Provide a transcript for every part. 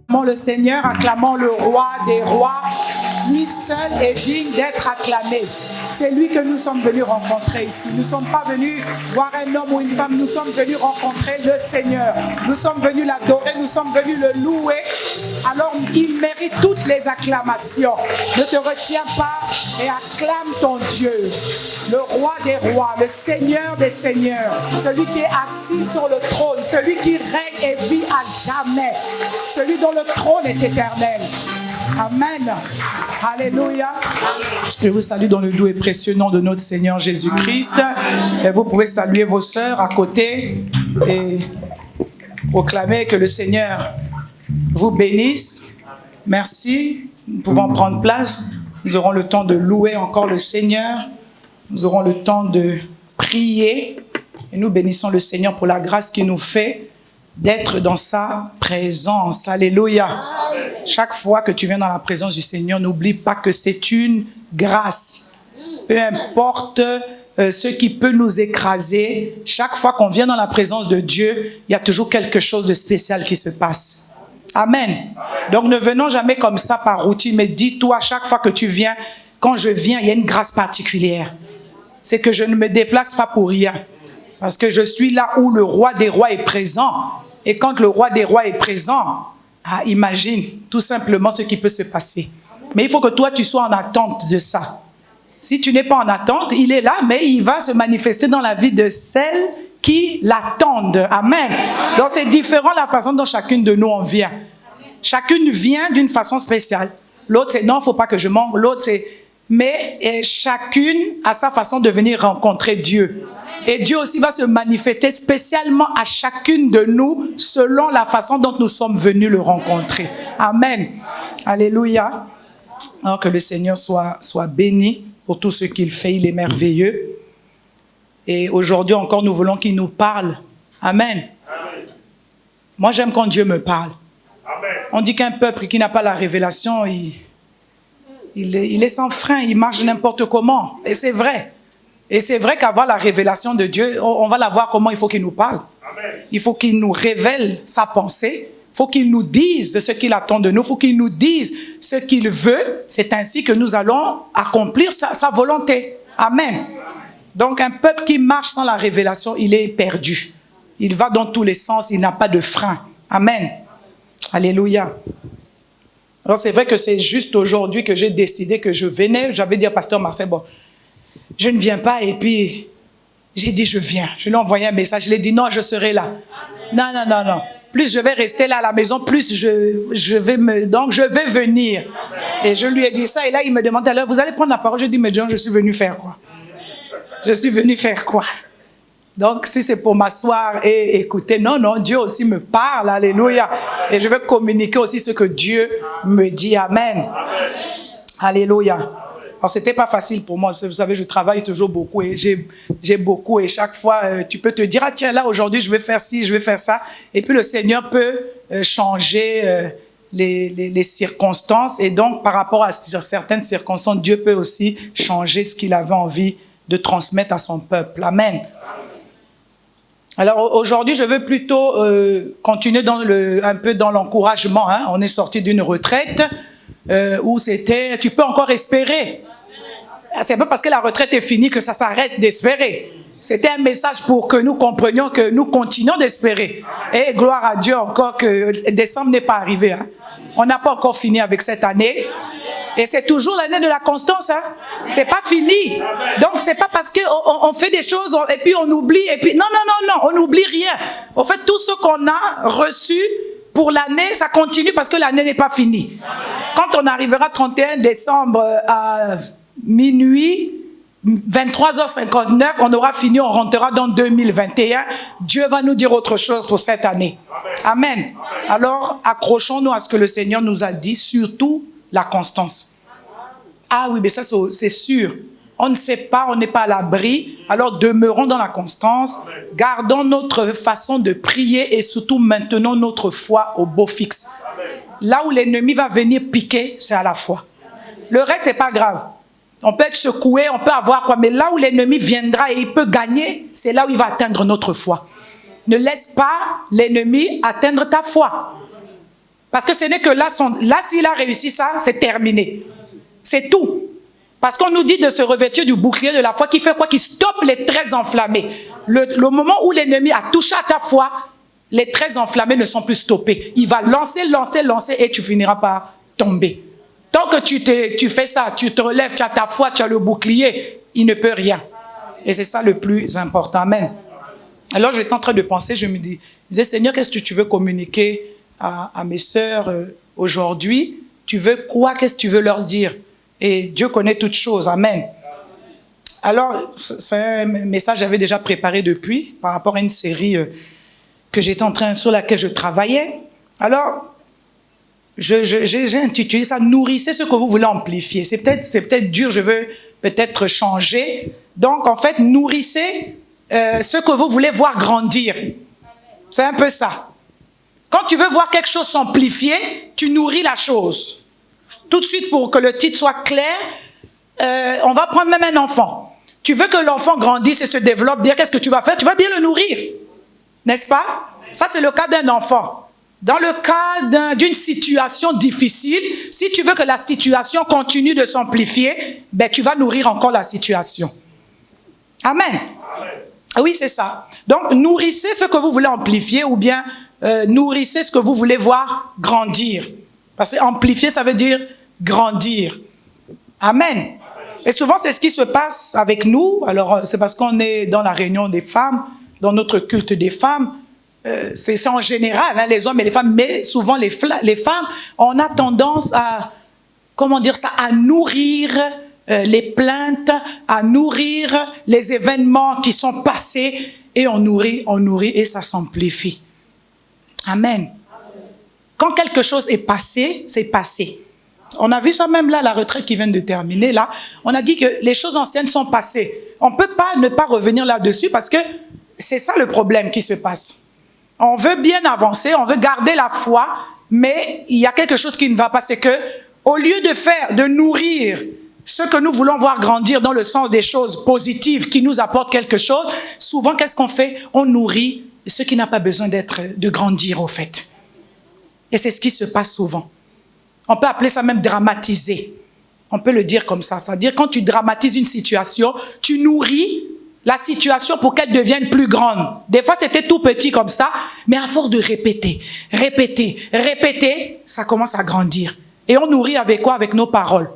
Acclamons le Seigneur, acclamons le roi des rois. Lui seul est digne d'être acclamé. C'est lui que nous sommes venus rencontrer ici. Nous ne sommes pas venus voir un homme ou une femme. Nous sommes venus rencontrer le Seigneur. Nous sommes venus l'adorer. Nous sommes venus le louer. Alors, il mérite toutes les acclamations. Ne te retiens pas et acclame ton Dieu. Le roi des rois, le Seigneur des seigneurs. Celui qui est assis sur le trône. Celui qui règne et vit à jamais. Celui dont le trône est éternel. Amen. Alléluia. Je vous salue dans le doux et précieux nom de notre Seigneur Jésus-Christ. Et vous pouvez saluer vos sœurs à côté et proclamer que le Seigneur vous bénisse. Merci. Nous pouvons prendre place. Nous aurons le temps de louer encore le Seigneur. Nous aurons le temps de prier. Et nous bénissons le Seigneur pour la grâce qu'il nous fait d'être dans sa présence. Alléluia. Chaque fois que tu viens dans la présence du Seigneur, n'oublie pas que c'est une grâce. Peu importe ce qui peut nous écraser, chaque fois qu'on vient dans la présence de Dieu, il y a toujours quelque chose de spécial qui se passe. Amen. Donc ne venons jamais comme ça par routine, mais dis-toi chaque fois que tu viens, quand je viens, il y a une grâce particulière. C'est que je ne me déplace pas pour rien. Parce que je suis là où le roi des rois est présent. Et quand le roi des rois est présent, imagine tout simplement ce qui peut se passer. Mais il faut que toi, tu sois en attente de ça. Si tu n'es pas en attente, il est là, mais il va se manifester dans la vie de celles qui l'attendent. Amen. Donc c'est différent la façon dont chacune de nous on vient. Chacune vient d'une façon spéciale. L'autre c'est non, il ne faut pas que je manque. L'autre c'est... Mais chacune a sa façon de venir rencontrer Dieu. Et Dieu aussi va se manifester spécialement à chacune de nous selon la façon dont nous sommes venus le rencontrer. Amen. Alléluia. Alors que le Seigneur soit béni pour tout ce qu'il fait. Il est merveilleux. Et aujourd'hui encore, nous voulons qu'il nous parle. Amen. Amen. Moi, j'aime quand Dieu me parle. Amen. On dit qu'un peuple qui n'a pas la révélation, il est sans frein, il marche n'importe comment. Et c'est vrai. Et c'est vrai qu'avoir la révélation de Dieu, on va la voir comment il faut qu'il nous parle. Amen. Il faut qu'il nous révèle sa pensée. Il faut qu'il nous dise ce qu'il attend de nous. Il faut qu'il nous dise ce qu'il veut. C'est ainsi que nous allons accomplir sa volonté. Amen. Donc un peuple qui marche sans la révélation, il est perdu. Il va dans tous les sens, il n'a pas de frein. Amen. Alléluia. Alors c'est vrai que c'est juste aujourd'hui que j'ai décidé que je venais. J'avais dit à Pasteur Marcel, bon, je ne viens pas, et puis j'ai dit je viens. Je lui ai envoyé un message, je lui ai dit non, je serai là. Non, non, non, non. Plus je vais rester là à la maison, plus donc je vais venir. Et je lui ai dit ça, et là il me demande alors, vous allez prendre la parole? Je dis, mais John, je suis venu faire quoi? Je suis venu faire quoi? Donc si c'est pour m'asseoir et écouter, non, non, Dieu aussi me parle, alléluia. Et je vais communiquer aussi ce que Dieu me dit, amen. Alléluia. Alors, c'était pas facile pour moi. Vous savez, je travaille toujours beaucoup et j'ai beaucoup. Et chaque fois, tu peux te dire, ah tiens, là, aujourd'hui, je vais faire ci, je vais faire ça. Et puis, le Seigneur peut changer les circonstances. Et donc, par rapport à certaines circonstances, Dieu peut aussi changer ce qu'il avait envie de transmettre à son peuple. Amen. Alors, aujourd'hui, je veux plutôt continuer un peu dans l'encouragement. Hein. On est sorti d'une retraite où c'était, tu peux encore espérer. C'est pas parce que la retraite est finie que ça s'arrête d'espérer. C'était un message pour que nous comprenions que nous continuons d'espérer. Et gloire à Dieu encore que décembre n'est pas arrivé. Hein. On n'a pas encore fini avec cette année. Et c'est toujours l'année de la constance. Hein. C'est pas fini. Donc c'est pas parce qu'on fait des choses et puis on oublie. Et puis non, non, non, non, on n'oublie rien. En fait, tout ce qu'on a reçu pour l'année, ça continue parce que l'année n'est pas finie. Quand on arrivera 31 décembre à minuit, 23h59, on aura fini, on rentrera dans 2021. Dieu va nous dire autre chose pour cette année. Amen. Alors, accrochons-nous à ce que le Seigneur nous a dit, surtout la constance. Ah oui, mais ça c'est sûr. On ne sait pas, on n'est pas à l'abri. Alors demeurons dans la constance, gardons notre façon de prier et surtout maintenons notre foi au beau fixe. Là où l'ennemi va venir piquer, c'est à la foi. Le reste, c'est pas grave. On peut être secoué, on peut avoir quoi, mais là où l'ennemi viendra et il peut gagner, c'est là où il va atteindre notre foi. Ne laisse pas l'ennemi atteindre ta foi. Parce que ce n'est que là, là s'il a réussi ça, c'est terminé. C'est tout. Parce qu'on nous dit de se revêtir du bouclier de la foi qui fait quoi? Qui stoppe les traits enflammés. Le moment où l'ennemi a touché à ta foi, les traits enflammés ne sont plus stoppés. Il va lancer et tu finiras par tomber. Tant que tu fais ça, tu te relèves, tu as ta foi, tu as le bouclier, il ne peut rien. Et c'est ça le plus important. Amen. Alors j'étais en train de penser, je me disais, Seigneur, qu'est-ce que tu veux communiquer à mes sœurs aujourd'hui? Tu veux quoi? Qu'est-ce que tu veux leur dire? Et Dieu connaît toutes choses. Amen. Alors, c'est un message que j'avais déjà préparé depuis, par rapport à une série que j'étais sur laquelle je travaillais. Alors, j'ai intitulé ça « Nourrissez ce que vous voulez amplifier ». C'est peut-être dur, je veux peut-être changer. Donc, en fait, nourrissez ce que vous voulez voir grandir. C'est un peu ça. Quand tu veux voir quelque chose s'amplifier, tu nourris la chose. Tout de suite, pour que le titre soit clair, on va prendre même un enfant. Tu veux que l'enfant grandisse et se développe bien, qu'est-ce que tu vas faire? Tu vas bien le nourrir, n'est-ce pas? Ça, c'est le cas d'un enfant. Dans le cas d'une situation difficile, si tu veux que la situation continue de s'amplifier, ben, tu vas nourrir encore la situation. Amen. Amen. Oui, c'est ça. Donc, nourrissez ce que vous voulez amplifier ou bien nourrissez ce que vous voulez voir grandir. Parce que amplifier, ça veut dire grandir. Amen. Et souvent, c'est ce qui se passe avec nous. Alors, c'est parce qu'on est dans la réunion des femmes, dans notre culte des femmes. C'est en général, hein, les hommes et les femmes, mais souvent les femmes, on a tendance à, comment dire ça, à nourrir les plaintes, à nourrir les événements qui sont passés, et on nourrit, et ça s'amplifie. Amen. Quand quelque chose est passé, c'est passé. On a vu ça même là, la retraite qui vient de terminer, là. On a dit que les choses anciennes sont passées. On ne peut pas ne pas revenir là-dessus parce que c'est ça le problème qui se passe. On veut bien avancer, on veut garder la foi, mais il y a quelque chose qui ne va pas. C'est que, au lieu de nourrir ce que nous voulons voir grandir dans le sens des choses positives qui nous apportent quelque chose, souvent, qu'est-ce qu'on fait? On nourrit ce qui n'a pas besoin de grandir, au fait. Et c'est ce qui se passe souvent. On peut appeler ça même dramatiser. On peut le dire comme ça. C'est-à-dire quand tu dramatises une situation, tu nourris la situation pour qu'elle devienne plus grande. Des fois, c'était tout petit comme ça, mais à force de répéter, ça commence à grandir. Et on nourrit avec quoi? Avec nos paroles.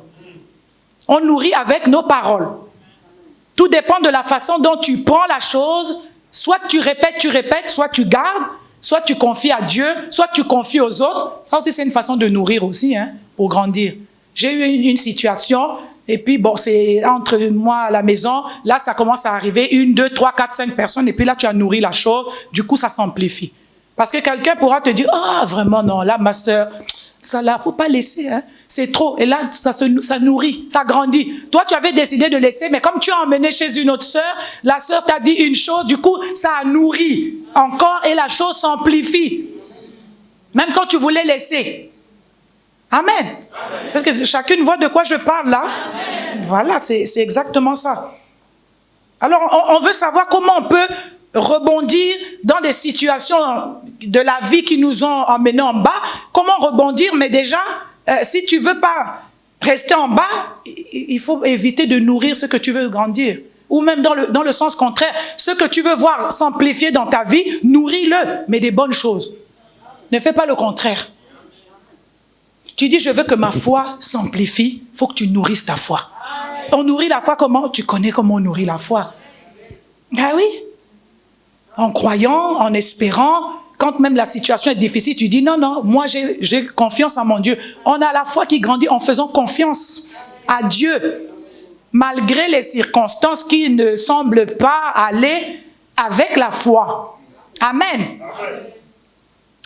On nourrit avec nos paroles. Tout dépend de la façon dont tu prends la chose. Soit tu répètes, soit tu gardes, soit tu confies à Dieu, soit tu confies aux autres. Ça aussi, c'est une façon de nourrir aussi, hein, pour grandir. J'ai eu une situation, et puis bon, c'est entre moi à la maison, là, ça commence à arriver, 1, 2, 3, 4, 5 personnes, et puis là, tu as nourri la chose, du coup, ça s'amplifie. Parce que quelqu'un pourra te dire, ah, vraiment, non, là, ma soeur, ça là, faut pas laisser, hein, c'est trop. Et là, ça nourrit, ça grandit. Toi, tu avais décidé de laisser, mais comme tu as emmené chez une autre soeur, la soeur t'a dit une chose, du coup, ça a nourri encore, et la chose s'amplifie. Même quand tu voulais laisser. Amen. Amen. Est-ce que chacune voit de quoi je parle là? Amen. Voilà, c'est exactement ça. Alors, on veut savoir comment on peut rebondir dans des situations de la vie qui nous ont emmenés en bas. Comment rebondir? Mais déjà, si tu ne veux pas rester en bas, il faut éviter de nourrir ce que tu veux grandir. Ou même dans le sens contraire, ce que tu veux voir s'amplifier dans ta vie, nourris-le, mais des bonnes choses. Ne fais pas le contraire. Tu dis, je veux que ma foi s'amplifie, il faut que tu nourrisses ta foi. On nourrit la foi comment? Tu connais comment on nourrit la foi. Ah oui. En croyant, en espérant, quand même la situation est difficile, tu dis, non, non, moi j'ai confiance en mon Dieu. On a la foi qui grandit en faisant confiance à Dieu, malgré les circonstances qui ne semblent pas aller avec la foi. Amen.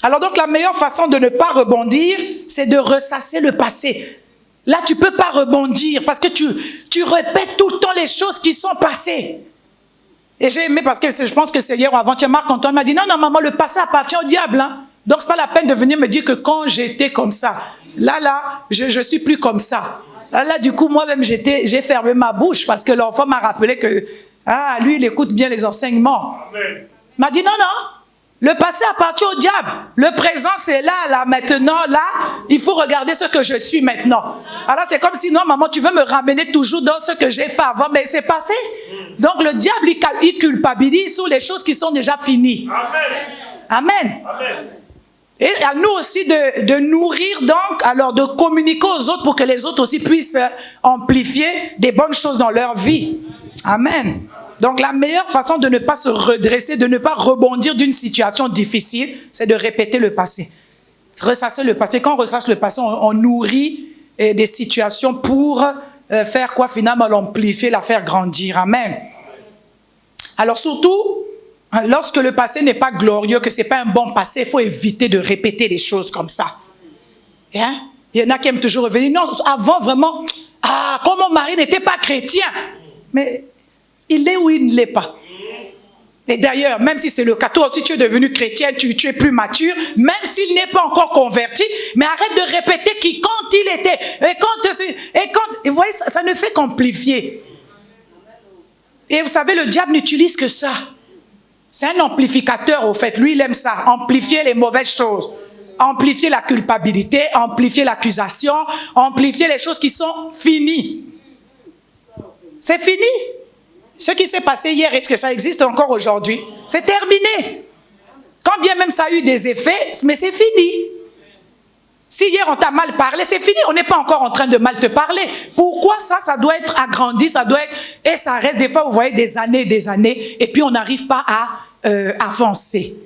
Alors donc la meilleure façon de ne pas rebondir, c'est de ressasser le passé. Là, tu ne peux pas rebondir parce que tu répètes tout le temps les choses qui sont passées. Et j'ai aimé parce que je pense que c'est hier ou avant-hier, Marc-Antoine m'a dit, non, non, maman, le passé appartient au diable. Hein. Donc, ce n'est pas la peine de venir me dire que quand j'étais comme ça, là, je ne suis plus comme ça. Là, du coup, moi-même, j'ai fermé ma bouche parce que l'enfant m'a rappelé que, lui, il écoute bien les enseignements. Il m'a dit, non, non. Le passé appartient au diable. Le présent, c'est là, maintenant, là. Il faut regarder ce que je suis maintenant. Alors, c'est comme si, non, maman, tu veux me ramener toujours dans ce que j'ai fait avant, mais c'est passé. Donc, le diable, il culpabilise sur les choses qui sont déjà finies. Amen. Amen. Amen. Et à nous aussi de nourrir, donc, alors de communiquer aux autres pour que les autres aussi puissent amplifier des bonnes choses dans leur vie. Amen. Donc, la meilleure façon de ne pas se redresser, de ne pas rebondir d'une situation difficile, c'est de répéter le passé. Ressasser le passé. Quand on ressasse le passé, on nourrit des situations pour faire quoi finalement? L'amplifier, la faire grandir. Amen. Alors, surtout, lorsque le passé n'est pas glorieux, que ce n'est pas un bon passé, il faut éviter de répéter des choses comme ça. Hein? Il y en a qui aiment toujours revenir. Non, avant vraiment, comme mon mari n'était pas chrétien. Mais il l'est ou il ne l'est pas. Et d'ailleurs, même si c'est le cas, toi aussi tu es devenu chrétien, tu es plus mature, même s'il n'est pas encore converti, mais arrête de répéter qui quand il était, et vous voyez, ça ne fait qu'amplifier. Et vous savez, le diable n'utilise que ça. C'est un amplificateur au fait, lui il aime ça, amplifier les mauvaises choses, amplifier la culpabilité, amplifier l'accusation, amplifier les choses qui sont finies. C'est fini. Ce qui s'est passé hier, est-ce que ça existe encore aujourd'hui? C'est terminé. Quand bien même ça a eu des effets, mais c'est fini. Si hier on t'a mal parlé, c'est fini. On n'est pas encore en train de mal te parler. Pourquoi ça doit être agrandi, ça doit être... Et ça reste des fois, vous voyez, des années, et puis on n'arrive pas à avancer.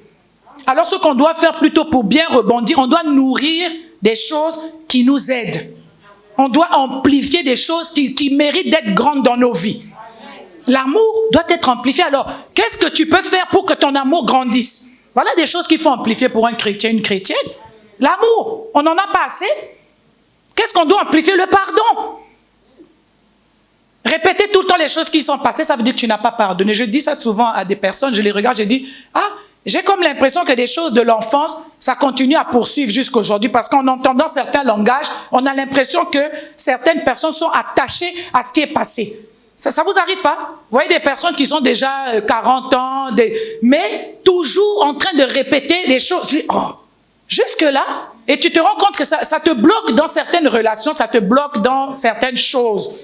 Alors ce qu'on doit faire plutôt pour bien rebondir, on doit nourrir des choses qui nous aident. On doit amplifier des choses qui méritent d'être grandes dans nos vies. L'amour doit être amplifié. Alors, qu'est-ce que tu peux faire pour que ton amour grandisse? Voilà des choses qu'il faut amplifier pour un chrétien, une chrétienne. L'amour, on n'en a pas assez. Qu'est-ce qu'on doit amplifier? Le pardon. Répéter tout le temps les choses qui sont passées, ça veut dire que tu n'as pas pardonné. Je dis ça souvent à des personnes, je les regarde, je dis, j'ai comme l'impression que des choses de l'enfance, ça continue à poursuivre jusqu'à aujourd'hui, parce qu'en entendant certains langages, on a l'impression que certaines personnes sont attachées à ce qui est passé. Ça vous arrive pas? Vous voyez des personnes qui sont déjà 40 ans, mais toujours en train de répéter les choses. Jusque-là, et tu te rends compte que ça te bloque dans certaines relations, ça te bloque dans certaines choses.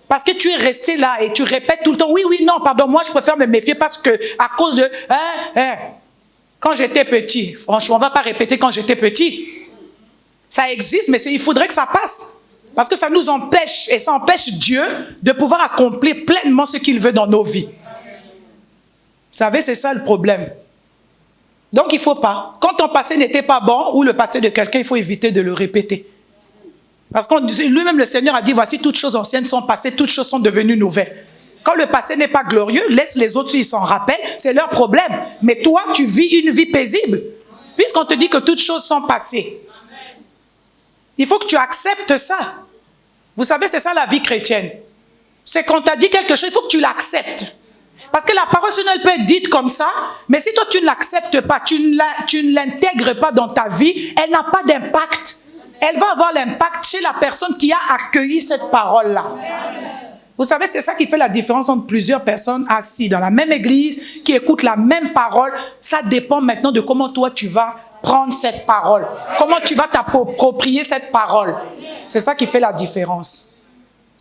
Parce que tu es resté là et tu répètes tout le temps, oui, non, pardon, moi je préfère me méfier parce que à cause de... quand j'étais petit, franchement, on ne va pas répéter quand j'étais petit. Ça existe, mais il faudrait que ça passe. Parce que ça nous empêche, et ça empêche Dieu de pouvoir accomplir pleinement ce qu'il veut dans nos vies. Vous savez, c'est ça le problème. Donc il ne faut pas. Quand ton passé n'était pas bon, ou le passé de quelqu'un, il faut éviter de le répéter. Parce que lui-même, le Seigneur a dit, voici, toutes choses anciennes sont passées, toutes choses sont devenues nouvelles. Quand le passé n'est pas glorieux, laisse les autres, s'ils s'en rappellent, c'est leur problème. Mais toi, tu vis une vie paisible. Puisqu'on te dit que toutes choses sont passées. Il faut que tu acceptes ça. Vous savez, c'est ça la vie chrétienne. C'est qu'on t'a dit quelque chose, il faut que tu l'acceptes. Parce que la parole, elle peut être dite comme ça, mais si toi tu ne l'acceptes pas, tu ne l'intègres pas dans ta vie, elle n'a pas d'impact. Elle va avoir l'impact chez la personne qui a accueilli cette parole-là. Vous savez, c'est ça qui fait la différence entre plusieurs personnes assises dans la même église, qui écoutent la même parole. Ça dépend maintenant de comment toi tu vas prendre cette parole. Comment tu vas t'approprier cette parole. C'est ça qui fait la différence.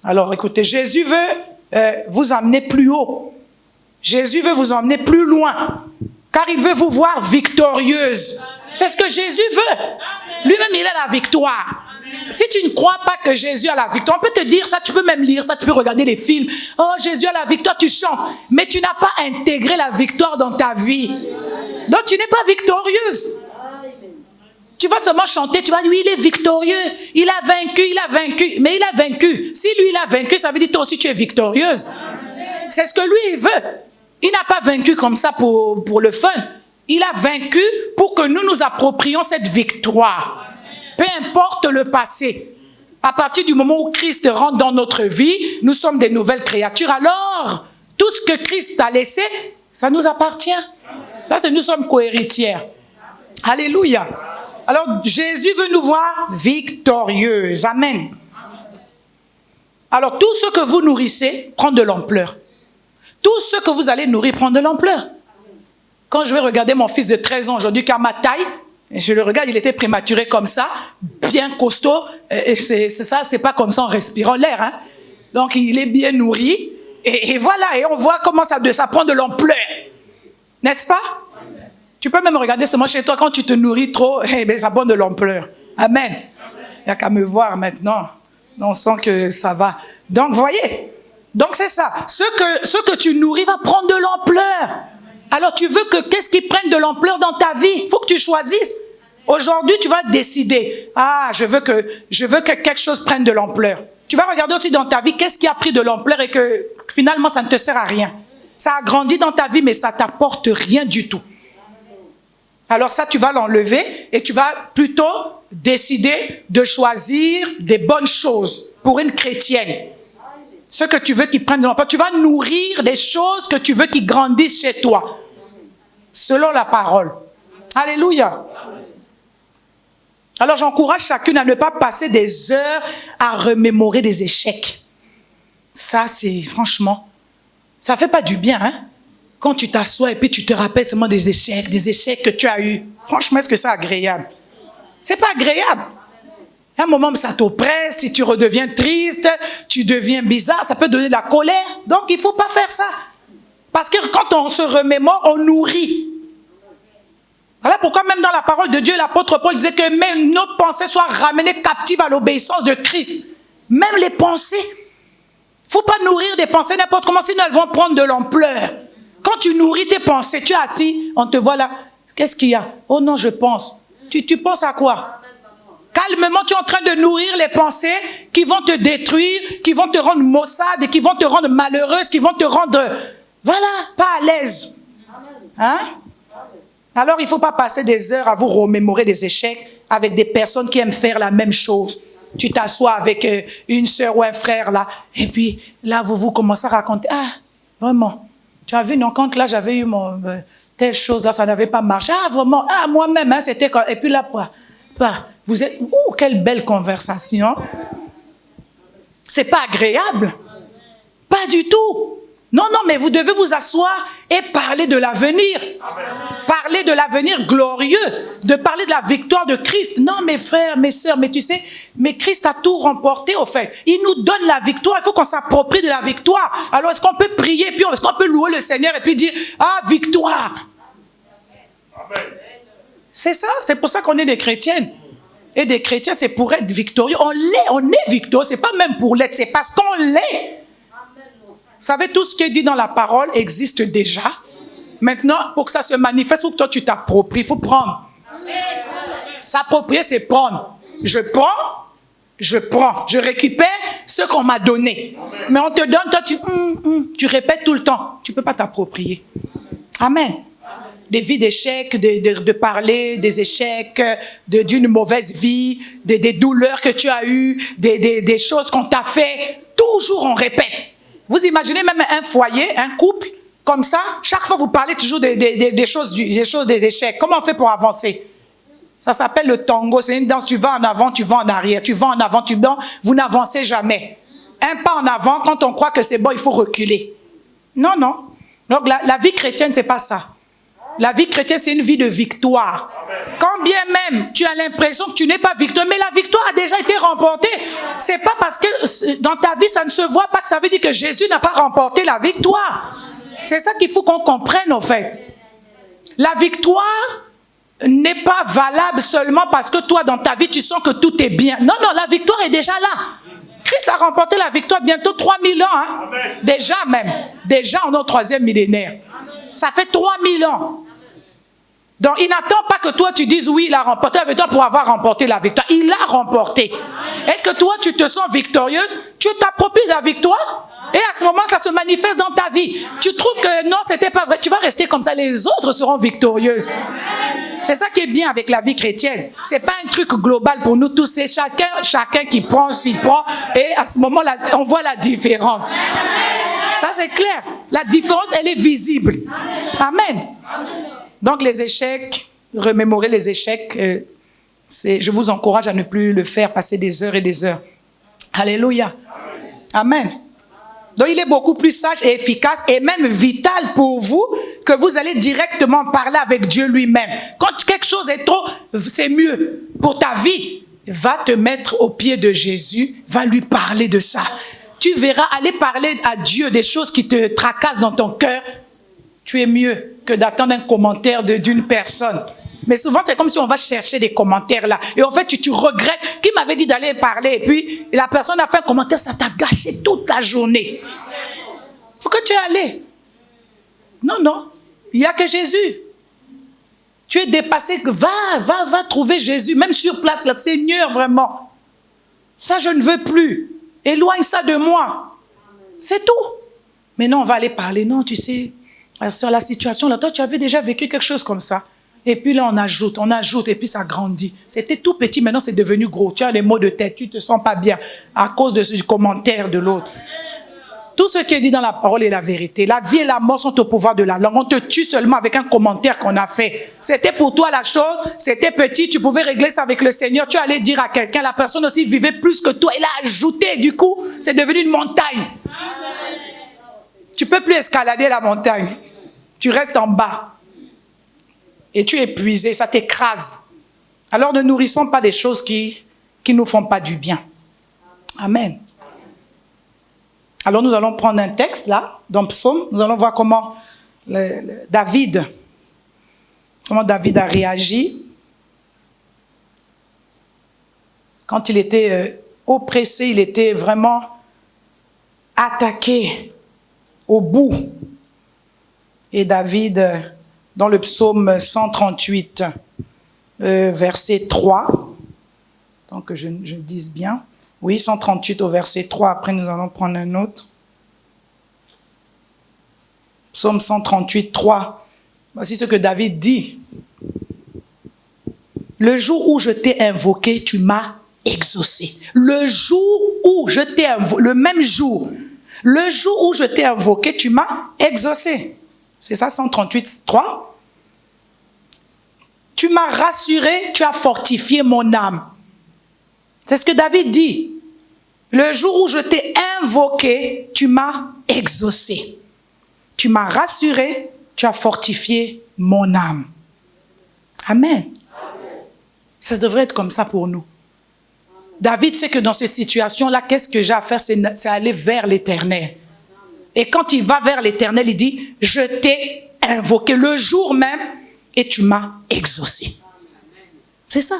Alors écoutez, Jésus veut vous emmener plus haut. Jésus veut vous emmener plus loin. Car il veut vous voir victorieuse. C'est ce que Jésus veut. Lui-même, il a la victoire. Si tu ne crois pas que Jésus a la victoire, on peut te dire ça, tu peux même lire ça, tu peux regarder les films. Oh, Jésus a la victoire, tu chantes. Mais tu n'as pas intégré la victoire dans ta vie. Donc tu n'es pas victorieuse. Tu vas seulement chanter, tu vas dire, oui, il est victorieux, il a vaincu, mais il a vaincu. Si lui, il a vaincu, ça veut dire toi aussi, tu es victorieuse. C'est ce que lui, il veut. Il n'a pas vaincu comme ça pour le fun. Il a vaincu pour que nous nous approprions cette victoire. Peu importe le passé. À partir du moment où Christ rentre dans notre vie, nous sommes des nouvelles créatures. Alors, tout ce que Christ a laissé, ça nous appartient. Là, nous sommes co-héritières. Alléluia. Alors, Jésus veut nous voir victorieuses. Amen. Alors, tout ce que vous nourrissez prend de l'ampleur. Tout ce que vous allez nourrir prend de l'ampleur. quand je vais regarder mon fils de 13 ans aujourd'hui, qu'à ma taille, je le regarde, il était prématuré comme ça, bien costaud, et c'est ça, c'est pas comme ça en respirant l'air. Hein. Donc il est bien nourri, et voilà, et on voit comment ça prend de l'ampleur. N'est-ce pas? Tu peux même regarder seulement chez toi, quand tu te nourris trop, ça prend de l'ampleur. Amen. Il n'y a qu'à me voir maintenant. On sent que ça va. Donc, voyez. Donc, c'est ça. Ce que tu nourris va prendre de l'ampleur. Alors, tu veux que qu'est-ce qui prenne de l'ampleur dans ta vie? Il faut que tu choisisses. Aujourd'hui, tu vas décider. Ah, je veux que quelque chose prenne de l'ampleur. Tu vas regarder aussi dans ta vie qu'est-ce qui a pris de l'ampleur et que finalement, ça ne te sert à rien. Ça a grandi dans ta vie, mais ça ne t'apporte rien du tout. Alors ça, tu vas l'enlever et tu vas plutôt décider de choisir des bonnes choses pour une chrétienne. Ce que tu veux qui prenne de l'ampleur. Tu vas nourrir des choses que tu veux qui grandissent chez toi. Selon la parole. Alléluia. Alors j'encourage chacune à ne pas passer des heures à remémorer des échecs. Ça, c'est franchement, ça ne fait pas du bien, hein? Quand tu t'assois et puis tu te rappelles seulement des échecs que tu as eus. Franchement, est-ce que c'est agréable? C'est pas agréable. À un moment, ça t'oppresse, si tu redeviens triste, tu deviens bizarre, ça peut donner de la colère. Donc, il ne faut pas faire ça. Parce que quand on se remémore, on nourrit. Voilà pourquoi même dans la parole de Dieu, l'apôtre Paul disait que même nos pensées soient ramenées captives à l'obéissance de Christ. Même les pensées. Il ne faut pas nourrir des pensées n'importe comment, sinon elles vont prendre de l'ampleur. Quand tu nourris tes pensées, tu es assis, on te voit là. Qu'est-ce qu'il y a? Oh non, je pense. Tu penses à quoi? Calmement, tu es en train de nourrir les pensées qui vont te détruire, qui vont te rendre maussade, qui vont te rendre malheureuse, qui vont te rendre, voilà, pas à l'aise. Hein? Alors, il ne faut pas passer des heures à vous remémorer des échecs avec des personnes qui aiment faire la même chose. Tu t'assois avec une soeur ou un frère là, et puis là, vous commencez à raconter. Ah, vraiment. Tu as vu, non, quand là, j'avais eu mon telle chose, là, ça n'avait pas marché. Ah, vraiment, ah, moi-même, hein, c'était comme... Et puis là, vous êtes... Oh, quelle belle conversation. C'est pas agréable. Pas du tout. Non, mais vous devez vous asseoir et parler de l'avenir. Parler de l'avenir glorieux. De parler de la victoire de Christ. Non, mes frères, mes sœurs, mais tu sais, mais Christ a tout remporté, au fait. Il nous donne la victoire. Il faut qu'on s'approprie de la victoire. Alors, est-ce qu'on peut prier, puis est-ce qu'on peut louer le Seigneur et puis dire, ah, victoire. C'est ça, c'est pour ça qu'on est des chrétiennes. Et des chrétiens, c'est pour être victorieux. On est victorieux. C'est pas même pour l'être, c'est parce qu'on l'est. Vous savez, tout ce qui est dit dans la parole existe déjà. Maintenant, pour que ça se manifeste, il faut que toi, tu t'appropries. Il faut prendre. S'approprier, c'est prendre. Je prends, je récupère ce qu'on m'a donné. Mais on te donne, toi, tu répètes tout le temps. Tu ne peux pas t'approprier. Amen. Des vies d'échecs, de parler des échecs, d'une mauvaise vie, des douleurs que tu as eues, des choses qu'on t'a fait. Toujours, on répète. Vous imaginez même un foyer, un couple, comme ça, chaque fois vous parlez toujours des choses, des échecs. Comment on fait pour avancer? Ça s'appelle le tango, c'est une danse, tu vas en avant, tu vas en arrière, tu vas en avant, tu vas, vous n'avancez jamais. Un pas en avant, quand on croit que c'est bon, il faut reculer. Non. Donc la vie chrétienne, c'est pas ça. La vie chrétienne, c'est une vie de victoire. Quand bien même tu as l'impression que tu n'es pas victorieux, mais la victoire a déjà été remportée. C'est pas parce que dans ta vie, ça ne se voit pas que ça veut dire que Jésus n'a pas remporté la victoire. C'est ça qu'il faut qu'on comprenne, en fait. La victoire n'est pas valable seulement parce que toi, dans ta vie, tu sens que tout est bien. Non, la victoire est déjà là. Christ a remporté la victoire bientôt 3000 ans. Hein? Déjà même. Déjà, on est au 3e millénaire. Ça fait 3000 ans. Donc, il n'attend pas que toi, tu dises, oui, il a remporté la victoire pour avoir remporté la victoire. Il l'a remporté. Est-ce que toi, tu te sens victorieuse? Tu t'appropries la victoire? Et à ce moment, ça se manifeste dans ta vie. Tu trouves que non, c'était pas vrai. Tu vas rester comme ça. Les autres seront victorieuses. C'est ça qui est bien avec la vie chrétienne. C'est pas un truc global pour nous tous. C'est chacun qui prend, s'y prend. Et à ce moment-là, on voit la différence. Ça, c'est clair. La différence, elle est visible. Amen. Donc, les échecs, remémorer les échecs, je vous encourage à ne plus le faire, passer des heures et des heures. Alléluia. Amen. Donc, il est beaucoup plus sage et efficace et même vital pour vous que vous allez directement parler avec Dieu lui-même. Quand quelque chose est trop, c'est mieux pour ta vie. Va te mettre aux pieds de Jésus, va lui parler de ça. Tu verras, aller parler à Dieu des choses qui te tracassent dans ton cœur. Tu es mieux que d'attendre un commentaire d'une personne. Mais souvent, c'est comme si on va chercher des commentaires là. Et en fait, tu regrettes. Qui m'avait dit d'aller parler? Et puis, la personne a fait un commentaire, ça t'a gâché toute la journée. Il faut que tu es allé. Non, non. Il n'y a que Jésus. Tu es dépassé. Va trouver Jésus. Même sur place, le Seigneur, vraiment. Ça, je ne veux plus. Éloigne ça de moi. C'est tout. Mais non, on va aller parler. Non, tu sais, sur la situation là, toi, tu avais déjà vécu quelque chose comme ça. Et puis là, on ajoute, et puis ça grandit. C'était tout petit, maintenant c'est devenu gros. Tu as les maux de tête, tu ne te sens pas bien à cause de ce commentaire de l'autre. Tout ce qui est dit dans la parole est la vérité. La vie et la mort sont au pouvoir de la langue. On te tue seulement avec un commentaire qu'on a fait. C'était pour toi la chose, c'était petit, tu pouvais régler ça avec le Seigneur. Tu allais dire à quelqu'un, la personne aussi vivait plus que toi. Elle a ajouté, du coup, c'est devenu une montagne. Tu ne peux plus escalader la montagne. Tu restes en bas. Et tu es épuisé, ça t'écrase. Alors ne nourrissons pas des choses qui ne nous font pas du bien. Amen. Alors nous allons prendre un texte là, dans Psaume. Nous allons voir comment David a réagi quand il était oppressé, il était vraiment attaqué au bout. Et David, dans le psaume 138, verset 3, donc que je dise bien, oui, 138 au verset 3, après nous allons prendre un autre. Psaume 138, 3, voici ce que David dit. Le jour où je t'ai invoqué, tu m'as exaucé. Le jour où je t'ai invoqué, le même jour, le jour où je t'ai invoqué, tu m'as exaucé. C'est ça, 138, 3. Tu m'as rassuré, tu as fortifié mon âme. C'est ce que David dit. Le jour où je t'ai invoqué, tu m'as exaucé. Tu m'as rassuré, tu as fortifié mon âme. Amen. Ça devrait être comme ça pour nous. David sait que dans ces situations-là, qu'est-ce que j'ai à faire? C'est aller vers l'Éternel. Et quand il va vers l'Éternel, il dit, je t'ai invoqué le jour même et tu m'as exaucé. C'est ça.